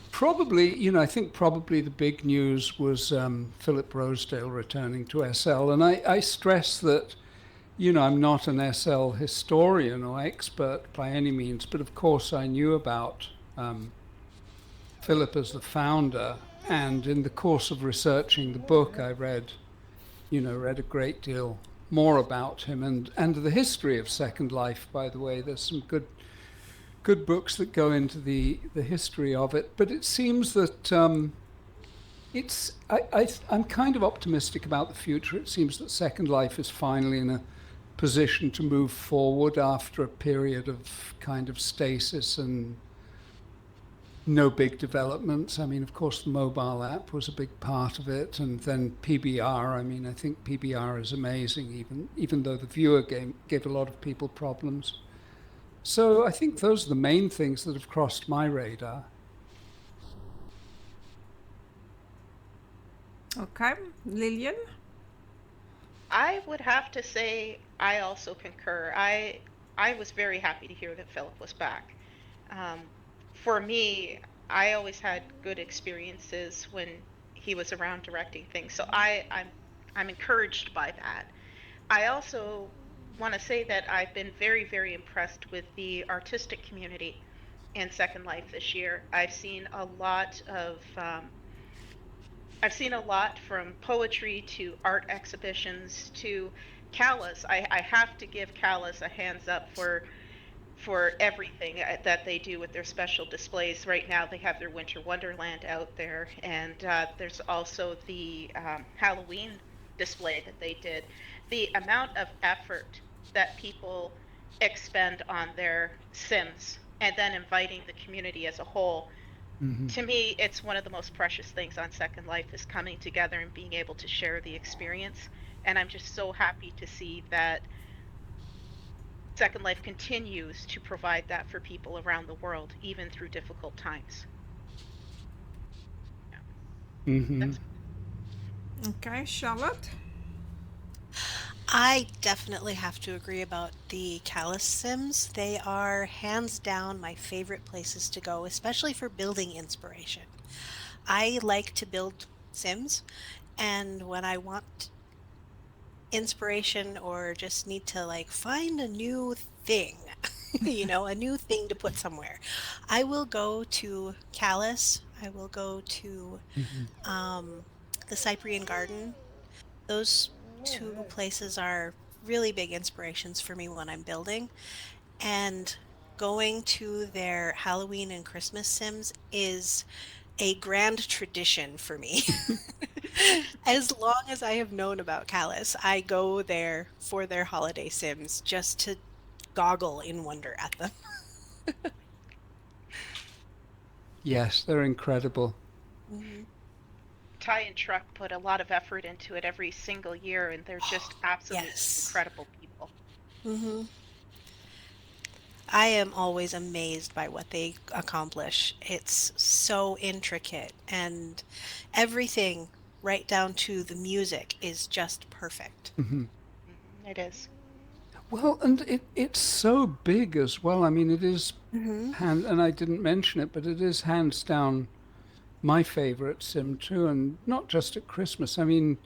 Probably, I think probably the big news was Philip Rosedale returning to SL. And I stress that, I'm not an SL historian or expert by any means, but of course I knew about Philip as the founder. And in the course of researching the book, I read a great deal more about him and the history of Second Life, by the way. There's some good books that go into the history of it, but it seems that I'm kind of optimistic about the future. It seems that Second Life is finally in a position to move forward after a period of kind of stasis and no big developments. I mean, of course, the mobile app was a big part of it, and then PBR. I mean, I think PBR is amazing, even though the viewer game gave a lot of people problems. So I think those are the main things that have crossed my radar. Okay, Lillian? I would have to say I also concur. I was very happy to hear that Philip was back. For me, I always had good experiences when he was around directing things, so I'm encouraged by that. I also want to say that I've been very, very impressed with the artistic community in Second Life this year. I've seen a lot from poetry to art exhibitions to Callas. I have to give Callas a hands up for everything that they do with their special displays. Right now they have their Winter Wonderland out there, and there's also the Halloween display that they did. The amount of effort that people expend on their Sims and then inviting the community as a whole, to me, it's one of the most precious things on Second Life, is coming together and being able to share the experience. And I'm just so happy to see that Second Life continues to provide that for people around the world, even through difficult times. Okay, Charlotte? I definitely have to agree about the Callus Sims. They are hands down my favorite places to go, especially for building inspiration. I like to build Sims, and when I want inspiration or just need to find a new thing, a new thing to put somewhere, I will go to Callus. I will go to the Cyprian Garden. Those two places are really big inspirations for me when I'm building, and going to their Halloween and Christmas Sims is a grand tradition for me. As long as I have known about Callus, I go there for their holiday Sims just to goggle in wonder at them. Yes, they're incredible. Ty and Truck put a lot of effort into it every single year, and they're just absolutely incredible people. I am always amazed by what they accomplish. It's so intricate, and everything, right down to the music, is just perfect. It is. Well, and it's so big as well. I mean, it is and I didn't mention it, but it is hands down my favorite Sim too, and not just at Christmas. I mean,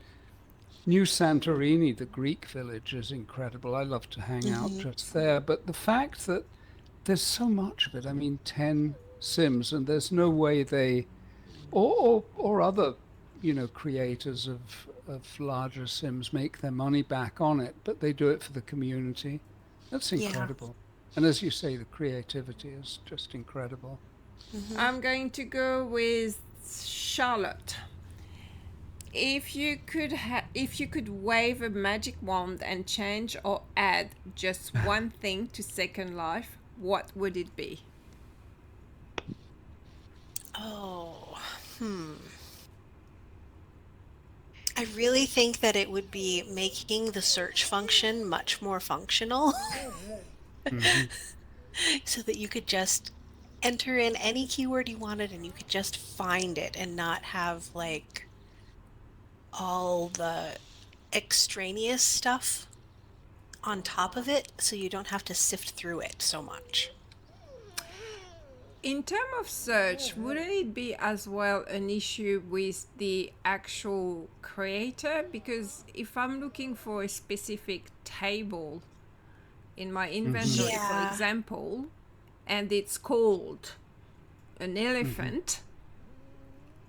New Santorini, the Greek village, is incredible. I love to hang out just there. But the fact that there's so much of it, I mean, 10 Sims, and there's no way they, or other, creators of larger Sims make their money back on it, but they do it for the community. That's incredible. And as you say, the creativity is just incredible. I'm going to go with Charlotte. If you could wave a magic wand and change or add just one thing to Second Life, what would it be? I really think that it would be making the search function much more functional. So that you could just enter in any keyword you wanted and you could just find it and not have all the extraneous stuff on top of it so you don't have to sift through it so much. In terms of search, wouldn't it be as well an issue with the actual creator? Because if I'm looking for a specific table in my inventory, for Yeah. example, and it's called an elephant,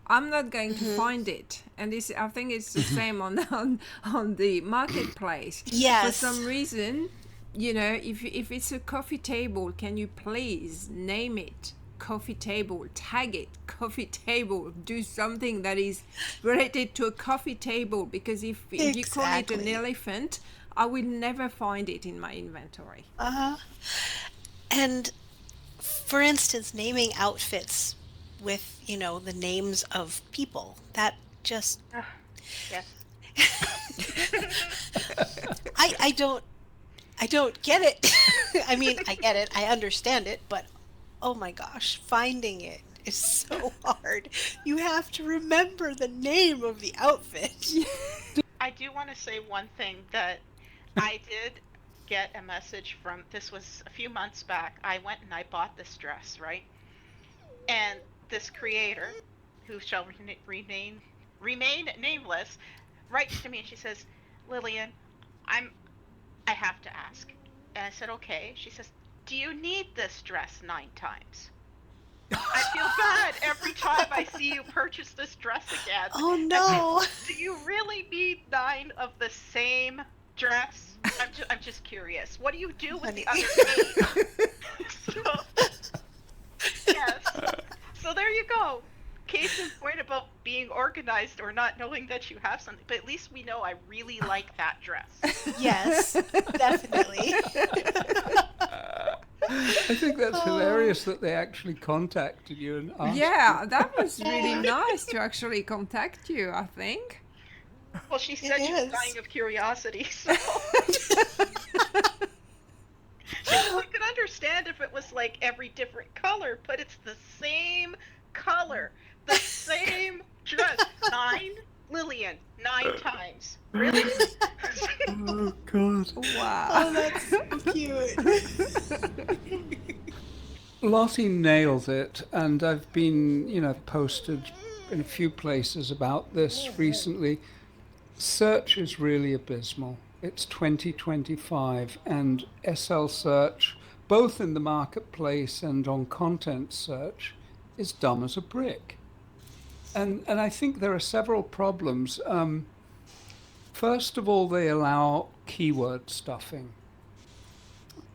I'm not going to find it. And this, I think it's the same on the marketplace. Yes. For some reason, you know, if it's a coffee table, can you please name it coffee table, tag it coffee table, do something that is related to a coffee table, because if you call it an Exactly. elephant, I will never find it in my inventory. And for instance, naming outfits with, you know, the names of people, that just, Yes. I don't get it. I mean, I get it, I understand it, but oh my gosh, finding it is so hard. You have to remember the name of the outfit. I do want to say one thing, that I did get a message from, this was a few months back. I went and I bought this dress, right? And this creator, who shall remain nameless, writes to me and she says, Lillian, I have to ask. And I said, okay. She says, do you need this dress 9 times? I feel bad every time I see you purchase this dress again. Oh no. Do you really need 9 of the same dress? I'm just curious. What do you do with the other 8? Yes. So there you go. Case in point about being organized or not knowing that you have something. But at least we know I really like that dress. Yes, definitely. I think that's hilarious that they actually contacted you and asked. Yeah, that was really nice to actually contact you, I think. Well, she said she was dying of curiosity, so I could understand if it was like every different color, but it's the same color, the same dress. 9, Lillian, 9 times. Really? Oh God. Wow. Oh, that's so cute. Lottie nails it, and I've been, you know, posted in a few places about this recently. Search is really abysmal. It's 2025, and SL search, both in the marketplace and on content search, is dumb as a brick. And I think there are several problems. First of all, they allow keyword stuffing.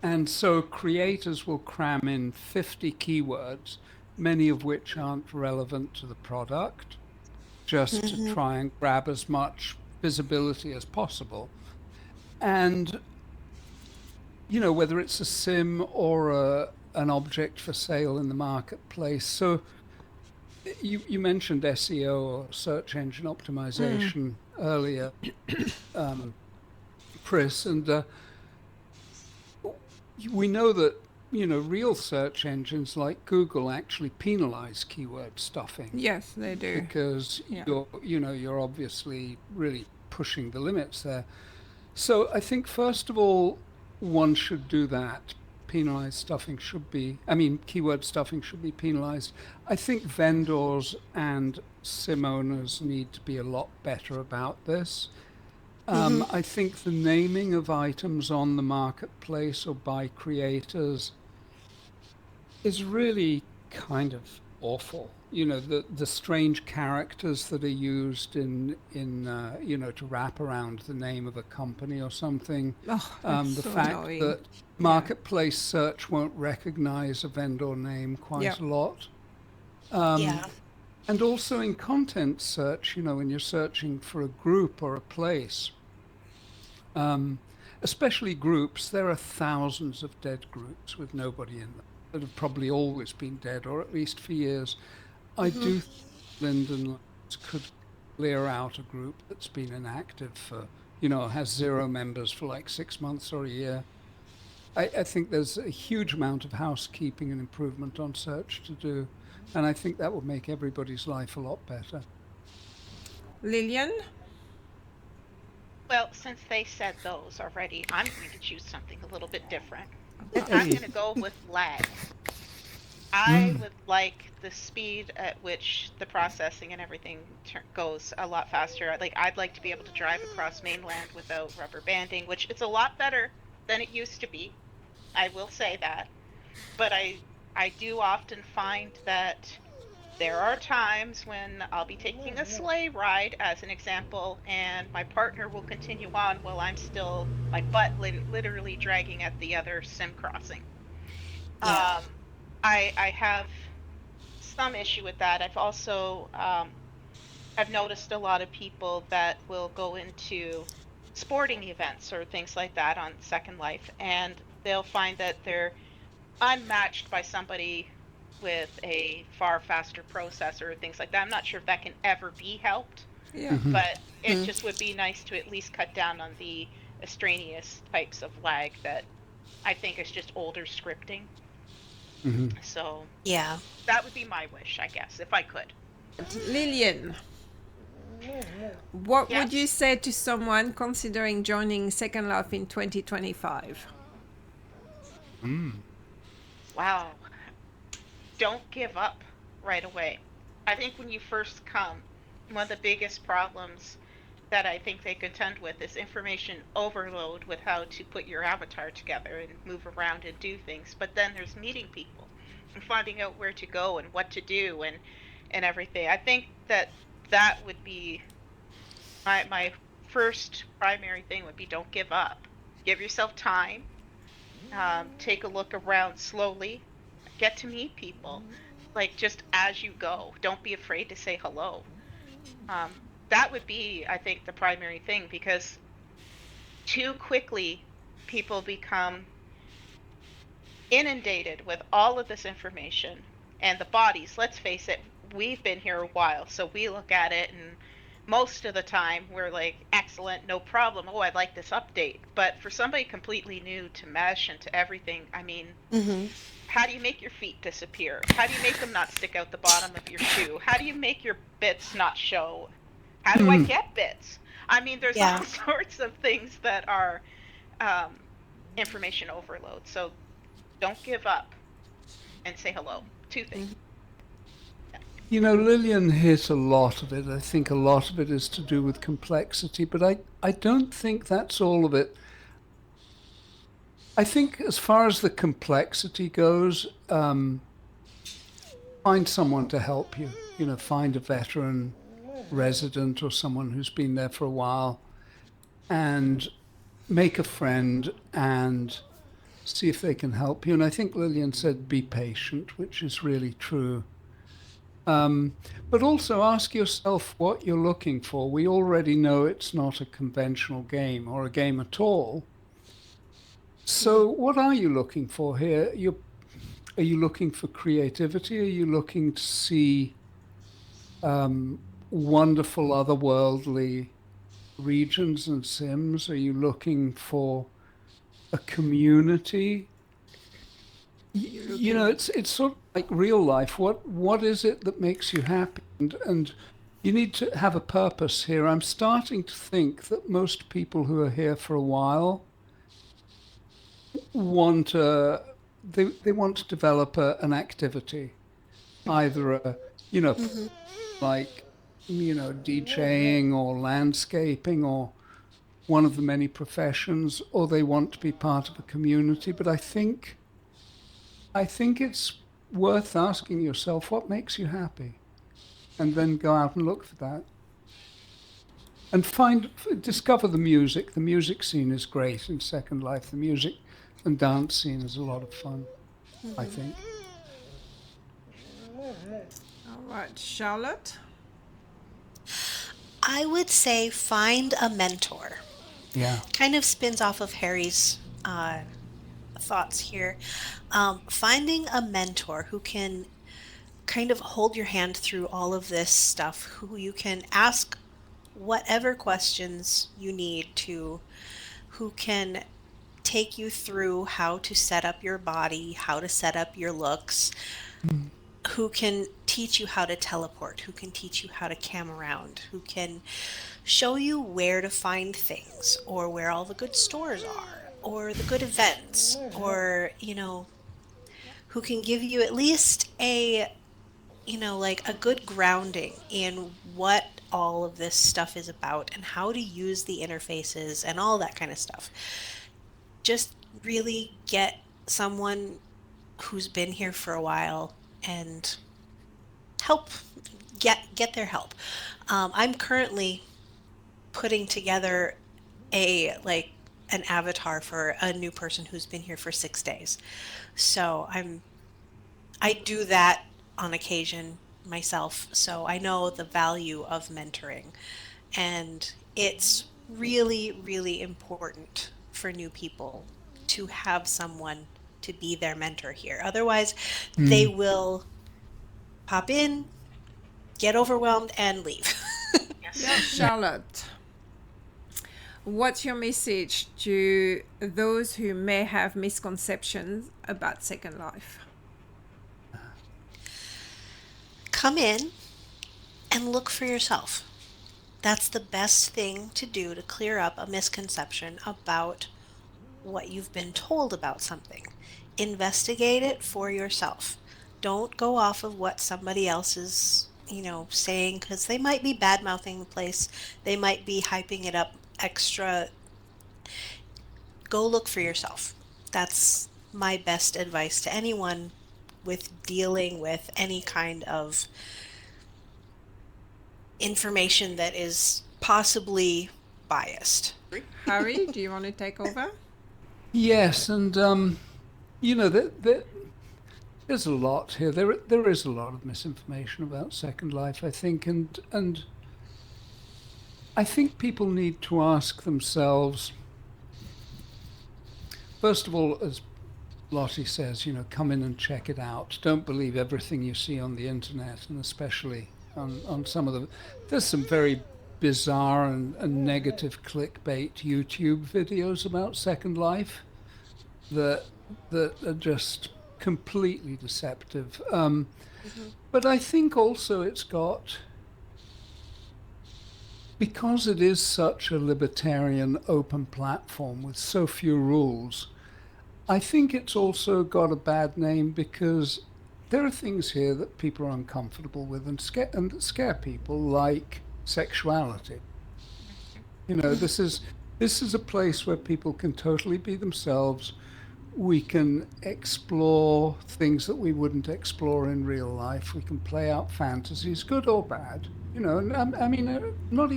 And so creators will cram in 50 keywords, many of which aren't relevant to the product, just to try and grab as much visibility as possible. And, you know, whether it's a sim or an object for sale in the marketplace. So you mentioned SEO, or search engine optimization, earlier, Chris, and we know that, you know, real search engines like Google actually penalize keyword stuffing. Yes, they do. Because Yeah. you're obviously really pushing the limits there. So I think first of all, one should do that. Keyword stuffing should be penalized. I think vendors and sim owners need to be a lot better about this. I think the naming of items on the marketplace or by creators is really kind of awful. You know, the strange characters that are used in you know, to wrap around the name of a company or something. Oh, that's The so fact annoying. that marketplace search won't recognize a vendor name quite a lot. Yeah. And also in content search, you know, when you're searching for a group or a place, especially groups, there are thousands of dead groups with nobody in them that have probably always been dead, or at least for years. I do think Lyndon could clear out a group that's been inactive for, you know, has 0 members for like 6 months or a year. I think there's a huge amount of housekeeping and improvement on search to do. And I think that would make everybody's life a lot better. Lillian? Well, since they said those already, I'm going to choose something a little bit different. I'm Hey. going to go with lag. I would like the speed at which the processing and everything goes a lot faster. Like, I'd like to be able to drive across mainland without rubber banding, which it's a lot better than it used to be. I will say that. But I do often find that there are times when I'll be taking a sleigh ride, as an example, and my partner will continue on while I'm still, my butt literally dragging at the other sim crossing. Yeah. I have some issue with that. I've also I've noticed a lot of people that will go into sporting events or things like that on Second Life, and they'll find that they're unmatched by somebody with a far faster processor or things like that. I'm not sure if that can ever be helped, Yeah. but it just would be nice to at least cut down on the extraneous types of lag that I think is just older scripting. So Yeah. that would be my wish, I guess, if I could. Lillian, what would you Yes. say to someone considering joining Second Life in 2025? Wow. Don't give up right away. I think when you first come, one of the biggest problems that I think they contend with is information overload with how to put your avatar together and move around and do things. But then there's meeting people and finding out where to go and what to do and everything. I think that that would be my first primary thing would be don't give up. Give yourself time. Take a look around slowly. Get to meet people, like just as you go. Don't be afraid to say hello. That would be, I think, the primary thing, because too quickly people become inundated with all of this information, and the bodies, let's face it, we've been here a while, so we look at it and most of the time we're like, excellent, no problem, oh, I like this update. But for somebody completely new to mesh and to everything, I mean, how do you make your feet disappear? How do you make them not stick out the bottom of your shoe? How do you make your bits not show? How do I get bits? I mean, there's Yeah. all sorts of things that are information overload. So don't give up and say hello. Two things. You know, Lillian hit a lot of it. I think a lot of it is to do with complexity, but I don't think that's all of it. I think as far as the complexity goes, find someone to help you. You know, find a veteran resident or someone who's been there for a while and make a friend and see if they can help you. And I think Lillian said be patient, which is really true. But also ask yourself what you're looking for. We already know it's not a conventional game or a game at all. So what are you looking for here? Are you looking for creativity? Are you looking to see wonderful otherworldly regions and sims? Are you looking for a community? You know, it's sort of like real life. What is it that makes you happy? And you need to have a purpose here. I'm starting to think that most people who are here for a while want they want to develop an activity, either like DJing or landscaping or one of the many professions, or they want to be part of a community. But I think it's worth asking yourself what makes you happy, and then go out and look for that. And discover the music. The music scene is great in Second Life. The music and dance scene is a lot of fun, I think. All right, Charlotte? I would say find a mentor. Yeah. Kind of spins off of Harry's thoughts here. Finding a mentor who can kind of hold your hand through all of this stuff, who you can ask whatever questions you need to, who can take you through how to set up your body, how to set up your looks. who can teach you how to teleport, who can teach you how to cam around, who can show you where to find things, or where all the good stores are, or the good events, or, who can give you at least a, like a good grounding in what all of this stuff is about and how to use the interfaces and all that kind of stuff. Just really get someone who's been here for a while and help get their help. I'm currently putting together an avatar for a new person who's been here for 6 days. So I do that on occasion myself, so I know the value of mentoring, and it's really, really important for new people to have someone to be their mentor here. Otherwise, they will pop in, get overwhelmed, and leave. Yeah, Charlotte, what's your message to those who may have misconceptions about Second Life? Come in and look for yourself. That's the best thing to do to clear up a misconception about what you've been told about something. Investigate it for yourself. Don't go off of what somebody else is, saying, because they might be bad-mouthing the place. They might be hyping it up extra. Go look for yourself. That's my best advice to anyone with dealing with any kind of information that is possibly biased. Harry, do you want to take over? Yes, and there's a lot here. There is a lot of misinformation about Second Life, I think, and I think people need to ask themselves, first of all, as Lottie says, come in and check it out. Don't believe everything you see on the internet, and especially on some of the... There's some very bizarre and negative clickbait YouTube videos about Second Life that are just completely deceptive. But I think also it's got... Because it is such a libertarian open platform with so few rules, I think it's also got a bad name because there are things here that people are uncomfortable with and that scare people, like sexuality. This is a place where people can totally be themselves. We can explore things that we wouldn't explore in real life. We can play out fantasies, good or bad. And I mean, I don't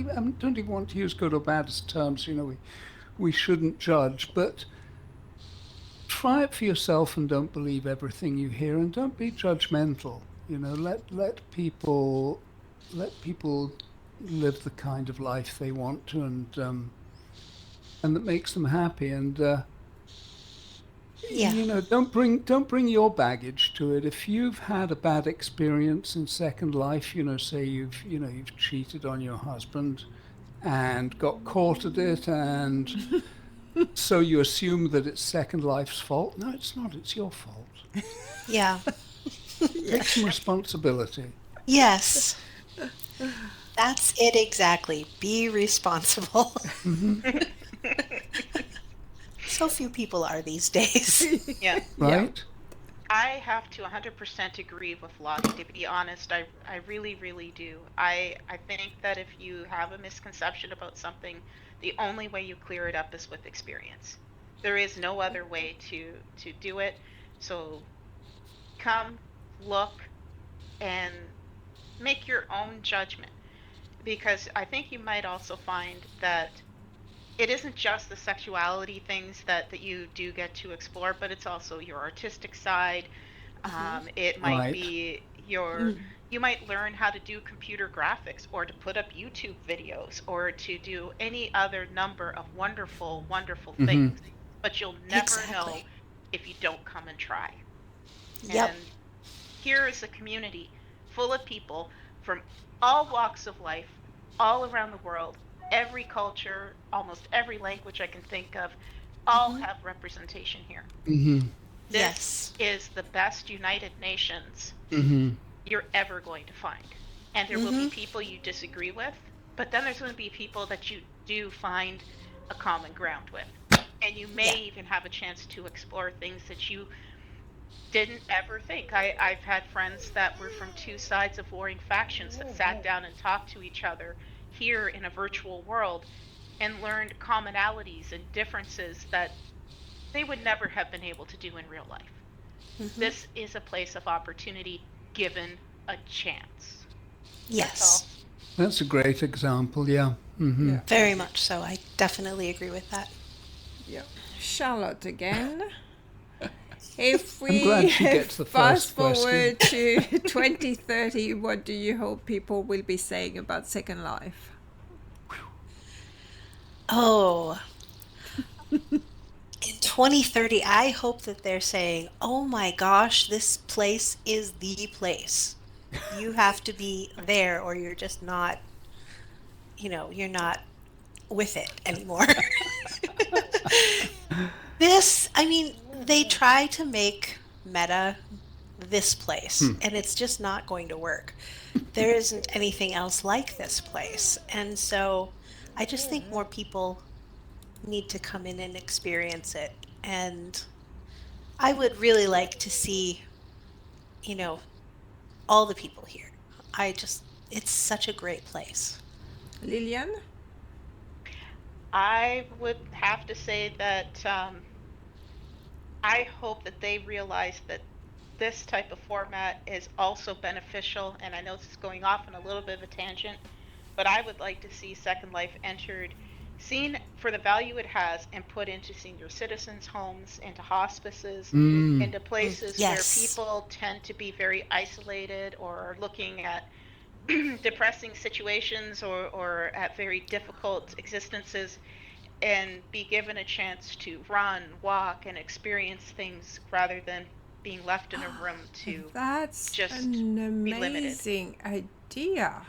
even want to use good or bad as terms. We shouldn't judge, but try it for yourself and don't believe everything you hear, and don't be judgmental. Let people live the kind of life they want to, and that makes them happy. And don't bring your baggage to it. If you've had a bad experience in Second Life, say you've cheated on your husband and got caught at it, and so you assume that it's Second Life's fault. No, it's not. It's your fault. Yeah. Take some responsibility. Yes. That's it exactly. Be responsible. So few people are these days. Yeah. Right? I have to 100% agree with Lottie, to be honest. I really, really do. I think that if you have a misconception about something, the only way you clear it up is with experience. There is no other way to do it. So come, look, and make your own judgment. Because I think you might also find that it isn't just the sexuality things that you do get to explore, but it's also your artistic side. It might be you might learn how to do computer graphics, or to put up YouTube videos, or to do any other number of wonderful, wonderful things. But you'll never know if you don't come and try. Yep. And here is a community full of people from all walks of life, all around the world, every culture, almost every language I can think of, all have representation here. This Yes. is the best United Nations you're ever going to find. And there will be people you disagree with, but then there's going to be people that you do find a common ground with. And you may even have a chance to explore things that you didn't ever think. I've had friends that were from two sides of warring factions that sat down and talked to each other here in a virtual world and learned commonalities and differences that they would never have been able to do in real life. This is a place of opportunity given a chance. Yes. That's a great example, yeah. Yeah. Very much so. I definitely agree with that. Yeah. Charlotte again. If I'm glad we she gets the fast first question. forward to 2030, what do you hope people will be saying about Second Life? Oh. In 2030, I hope that they're saying, oh my gosh, this place is the place. You have to be there or you're just not, you're not with it anymore. They try to make meta this place, and it's just not going to work. There isn't anything else like this place. And so I just think more people need to come in and experience it. And I would really like to see, all the people here. It's such a great place. Lillian? I would have to say that I hope that they realize that this type of format is also beneficial, and I know this is going off on a little bit of a tangent, but I would like to see Second Life seen for the value it has and put into senior citizens' homes, into hospices, into places where people tend to be very isolated or are looking at depressing situations or at very difficult existences, and be given a chance to run, walk, and experience things rather than being left in a room to That's just an be limited. amazing idea.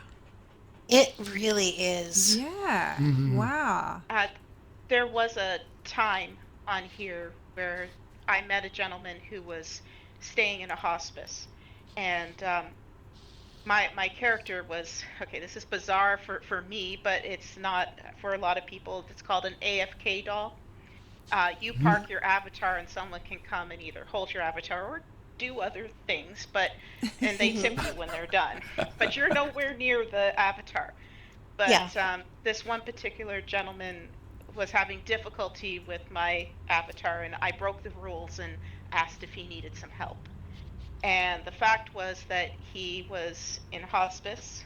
It really is. Yeah. Wow. There was a time on here where I met a gentleman who was staying in a hospice, and my character was, okay, this is bizarre for me, but it's not for a lot of people. It's called an AFK doll. You park your avatar and someone can come and either hold your avatar or do other things, and they tip you when they're done. But you're nowhere near the avatar. But this one particular gentleman was having difficulty with my avatar, and I broke the rules and asked if he needed some help. And the fact was that he was in hospice,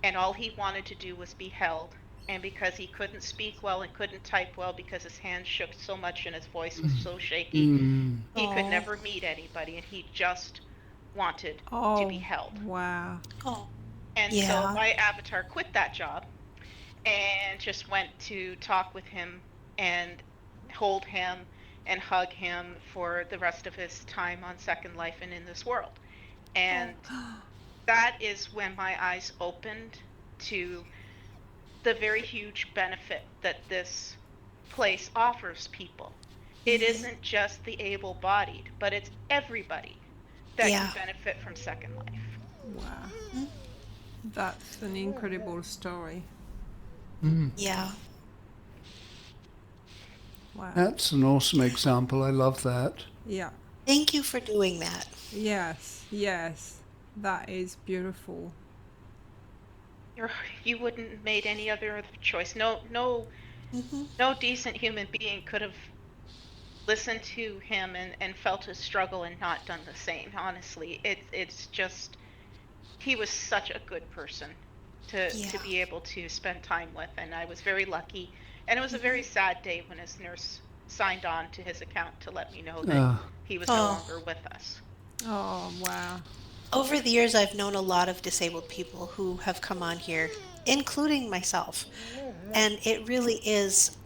and all he wanted to do was be held. And because he couldn't speak well and couldn't type well because his hands shook so much and his voice was so shaky, he could never meet anybody, and he just wanted to be held. Wow. And so my avatar quit that job and just went to talk with him and hold him and hug him for the rest of his time on Second Life and in this world. And that is when my eyes opened to the very huge benefit that this place offers people. It isn't just the able-bodied, but it's everybody that can benefit from Second Life. Wow. That's an incredible story. Yeah. Wow. That's an awesome example. I love that. Yeah. Thank you for doing that. Yes. Yes. That is beautiful. You wouldn't have made any other choice. No decent human being could have listened to him and felt his struggle and not done the same. Honestly, it's just, he was such a good person to be able to spend time with, and I was very lucky. And it was a very sad day when his nurse signed on to his account to let me know that he was no longer with us. Oh, wow. Over the years, I've known a lot of disabled people who have come on here, including myself. And it really is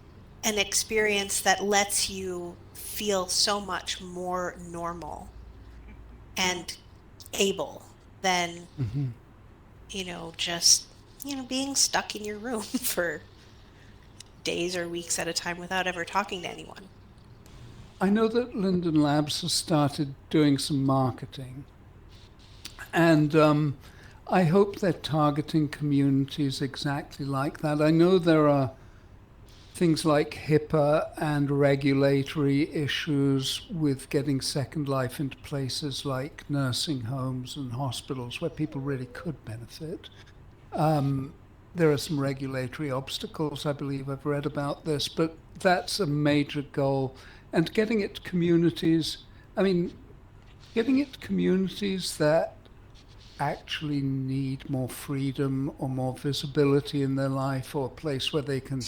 an experience that lets you feel so much more normal and able than, just, being stuck in your room for days or weeks at a time without ever talking to anyone. I know that Linden Labs has started doing some marketing, and I hope they're targeting communities exactly like that. I know there are things like HIPAA and regulatory issues with getting Second Life into places like nursing homes and hospitals where people really could benefit. There are some regulatory obstacles, I believe I've read about this, but that's a major goal. And getting it to communities, getting it to communities that actually need more freedom or more visibility in their life, or a place where they can,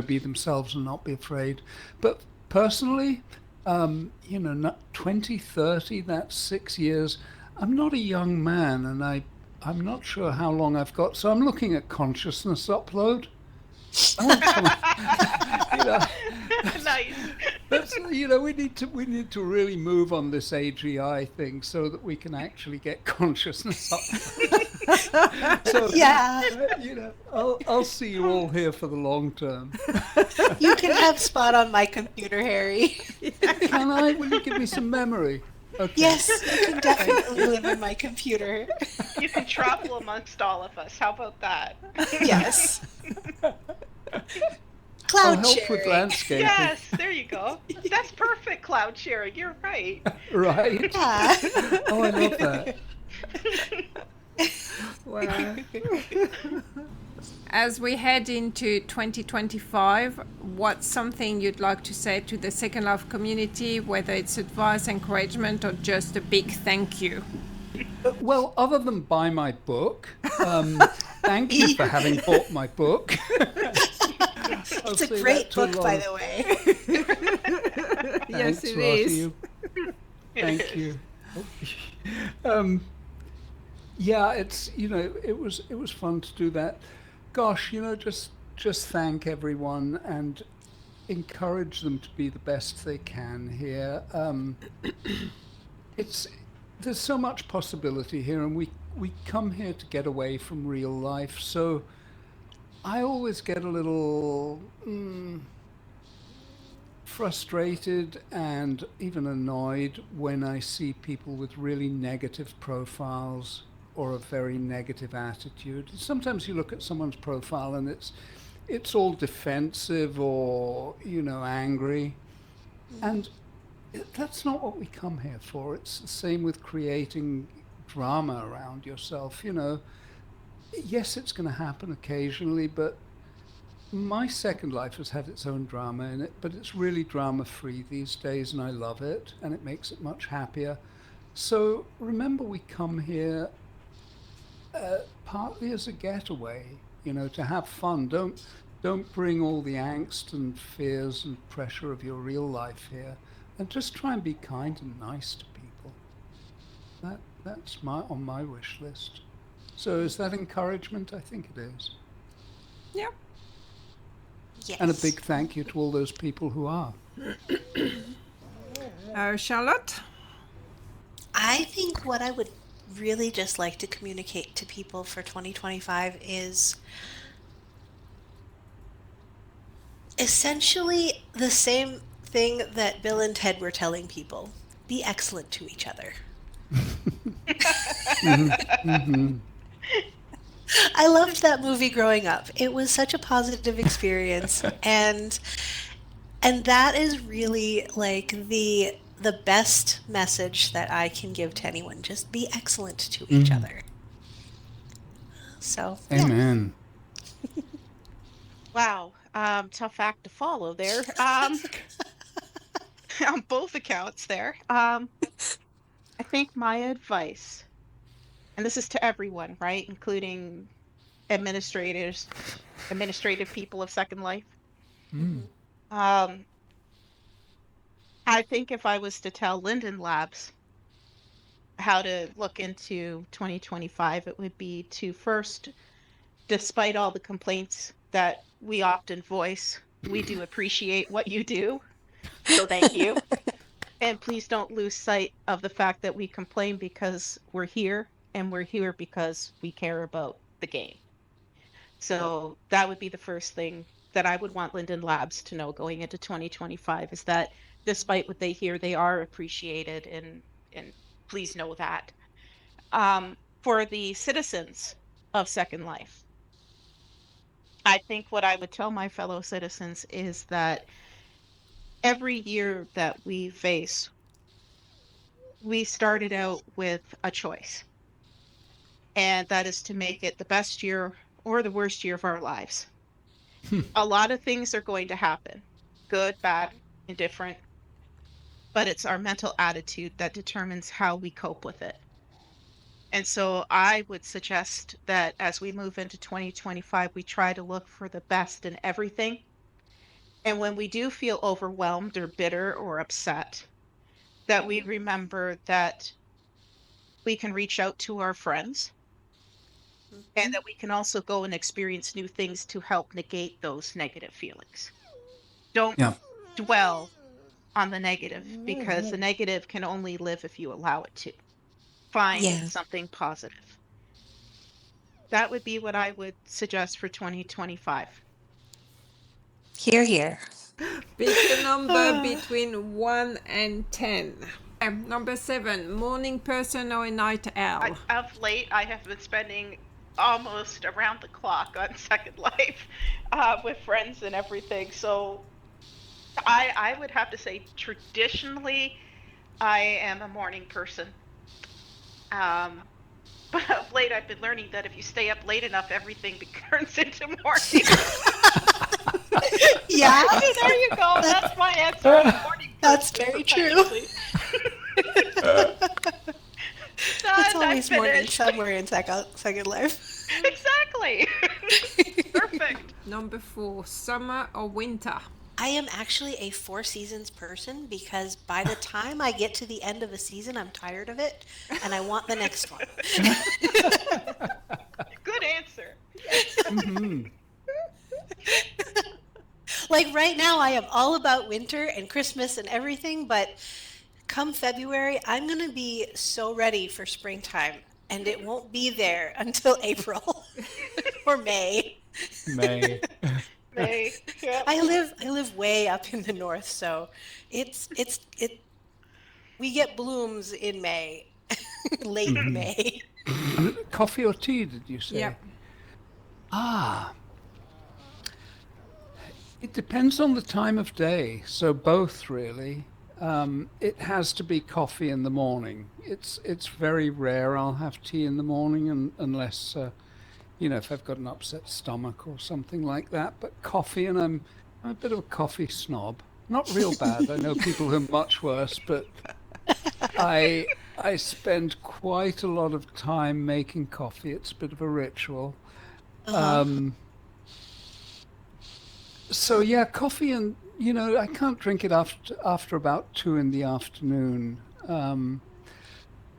be themselves and not be afraid. But personally, 2030, that's 6 years. I'm not a young man, and I'm not sure how long I've got, so I'm looking at consciousness upload. Nice. That's, we need to really move on this AGI thing so that we can actually get consciousness up. So, Yeah. I'll see you all here for the long term. You can have spot on my computer, Harry. Can I? Will you give me some memory? Okay. Yes, you can definitely live in my computer. You can travel amongst all of us. How about that? Yes. I'll Cloud help with sharing. landscaping. Yes, there you go. That's perfect, cloud sharing. You're right. Right. Yeah. Oh, I love that. Wow. As we head into 2025, what's something you'd like to say to the Second Life community, whether it's advice, encouragement, or just a big thank you? Well, other than buy my book, thank you for having bought my book. It's a great book, by the way. Yes, Thanks, it Ross, is. you. Thank you. Yeah, it's it was fun to do that. Gosh, just thank everyone and encourage them to be the best they can here. There's so much possibility here, and we come here to get away from real life. So I always get a little frustrated and even annoyed when I see people with really negative profiles or a very negative attitude. Sometimes you look at someone's profile and it's all defensive or angry, and that's not what we come here for. It's the same with creating drama around yourself. Yes, it's going to happen occasionally, but my Second Life has had its own drama in it, but it's really drama free these days, and I love it, and it makes it much happier. So remember, we come here partly as a getaway, to have fun. Don't bring all the angst and fears and pressure of your real life here, and just try and be kind and nice to people. That's on my wish list. So is that encouragement? I think it is. Yeah. Yes. And a big thank you to all those people who are. Charlotte? I think what I would really just like to communicate to people for 2025 is essentially the same thing that Bill and Ted were telling people. Be excellent to each other. Mm-hmm. I loved that movie growing up. It was such a positive experience, and that is really like the best message that I can give to anyone. Just be excellent to each other. So, yeah. Amen. Wow. Tough act to follow there. On both accounts there. I think my advice, and this is to everyone, right, including administrative people of Second Life. I think if I was to tell Linden Labs how to look into 2025, it would be to first, despite all the complaints that we often voice, we do appreciate what you do. So thank you. And please don't lose sight of the fact that we complain because we're here, and we're here because we care about the game. So that would be the first thing that I would want Linden Labs to know going into 2025 is that despite what they hear, they are appreciated, and please know that. For the citizens of Second Life, I think what I would tell my fellow citizens is that every year that we face, we started out with a choice, and that is to make it the best year or the worst year of our lives. A lot of things are going to happen, good, bad, indifferent, but it's our mental attitude that determines how we cope with it. And so I would suggest that as we move into 2025, we try to look for the best in everything. And when we do feel overwhelmed or bitter or upset, that we remember that we can reach out to our friends and that we can also go and experience new things to help negate those negative feelings. Don't Yeah. dwell on the negative, because the negative can only live if you allow it to. Find Yeah. something positive. That would be what I would suggest for 2025. Here, here. Pick a number between 1 and 10. Number 7, morning person or a night owl? Of late, I have been spending almost around the clock on Second Life with friends and everything. So I would have to say traditionally, I am a morning person. But of late, I've been learning that if you stay up late enough, everything turns into morning. Yeah. There you go. That's my answer. Morning That's person, very true. It's always morning somewhere in Second Life. Exactly. Perfect. Number 4, summer or winter? I am actually a 4 seasons person because by the time I get to the end of a season, I'm tired of it and I want the next one. Good answer. Mm-hmm. Like right now, I am all about winter and Christmas and everything, but come February, I'm going to be so ready for springtime, and it won't be there until April or May. May. May. Yep. I live way up in the north, so we get blooms in May, late May. Coffee or tea, did you say? Yep. Ah. It depends on the time of day, so both really. It has to be coffee in the morning. It's very rare I'll have tea in the morning unless, if I've got an upset stomach or something like that. But coffee, and I'm a bit of a coffee snob. Not real bad. I know people who are much worse, but I spend quite a lot of time making coffee. It's a bit of a ritual. So yeah, coffee, and I can't drink it after about 2 in the afternoon.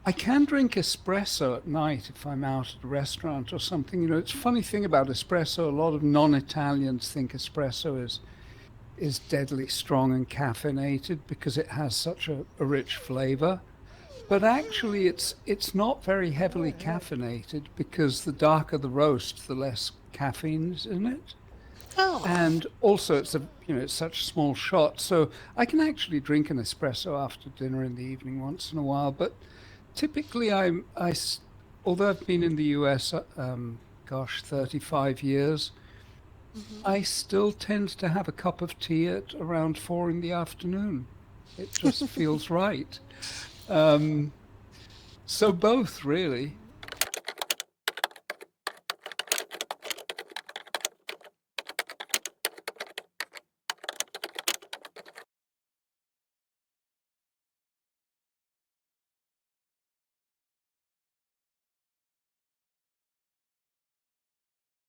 I can drink espresso at night if I'm out at a restaurant or something. It's a funny thing about espresso. A lot of non-Italians think espresso is deadly strong and caffeinated because it has such a rich flavor. But actually, it's not very heavily caffeinated because the darker the roast, the less caffeine's in it. Oh. And also, it's such small shots, so I can actually drink an espresso after dinner in the evening once in a while. But typically, although I've been in the US, 35 years, I still tend to have a cup of tea at around 4 in the afternoon. It just feels right. So both, really.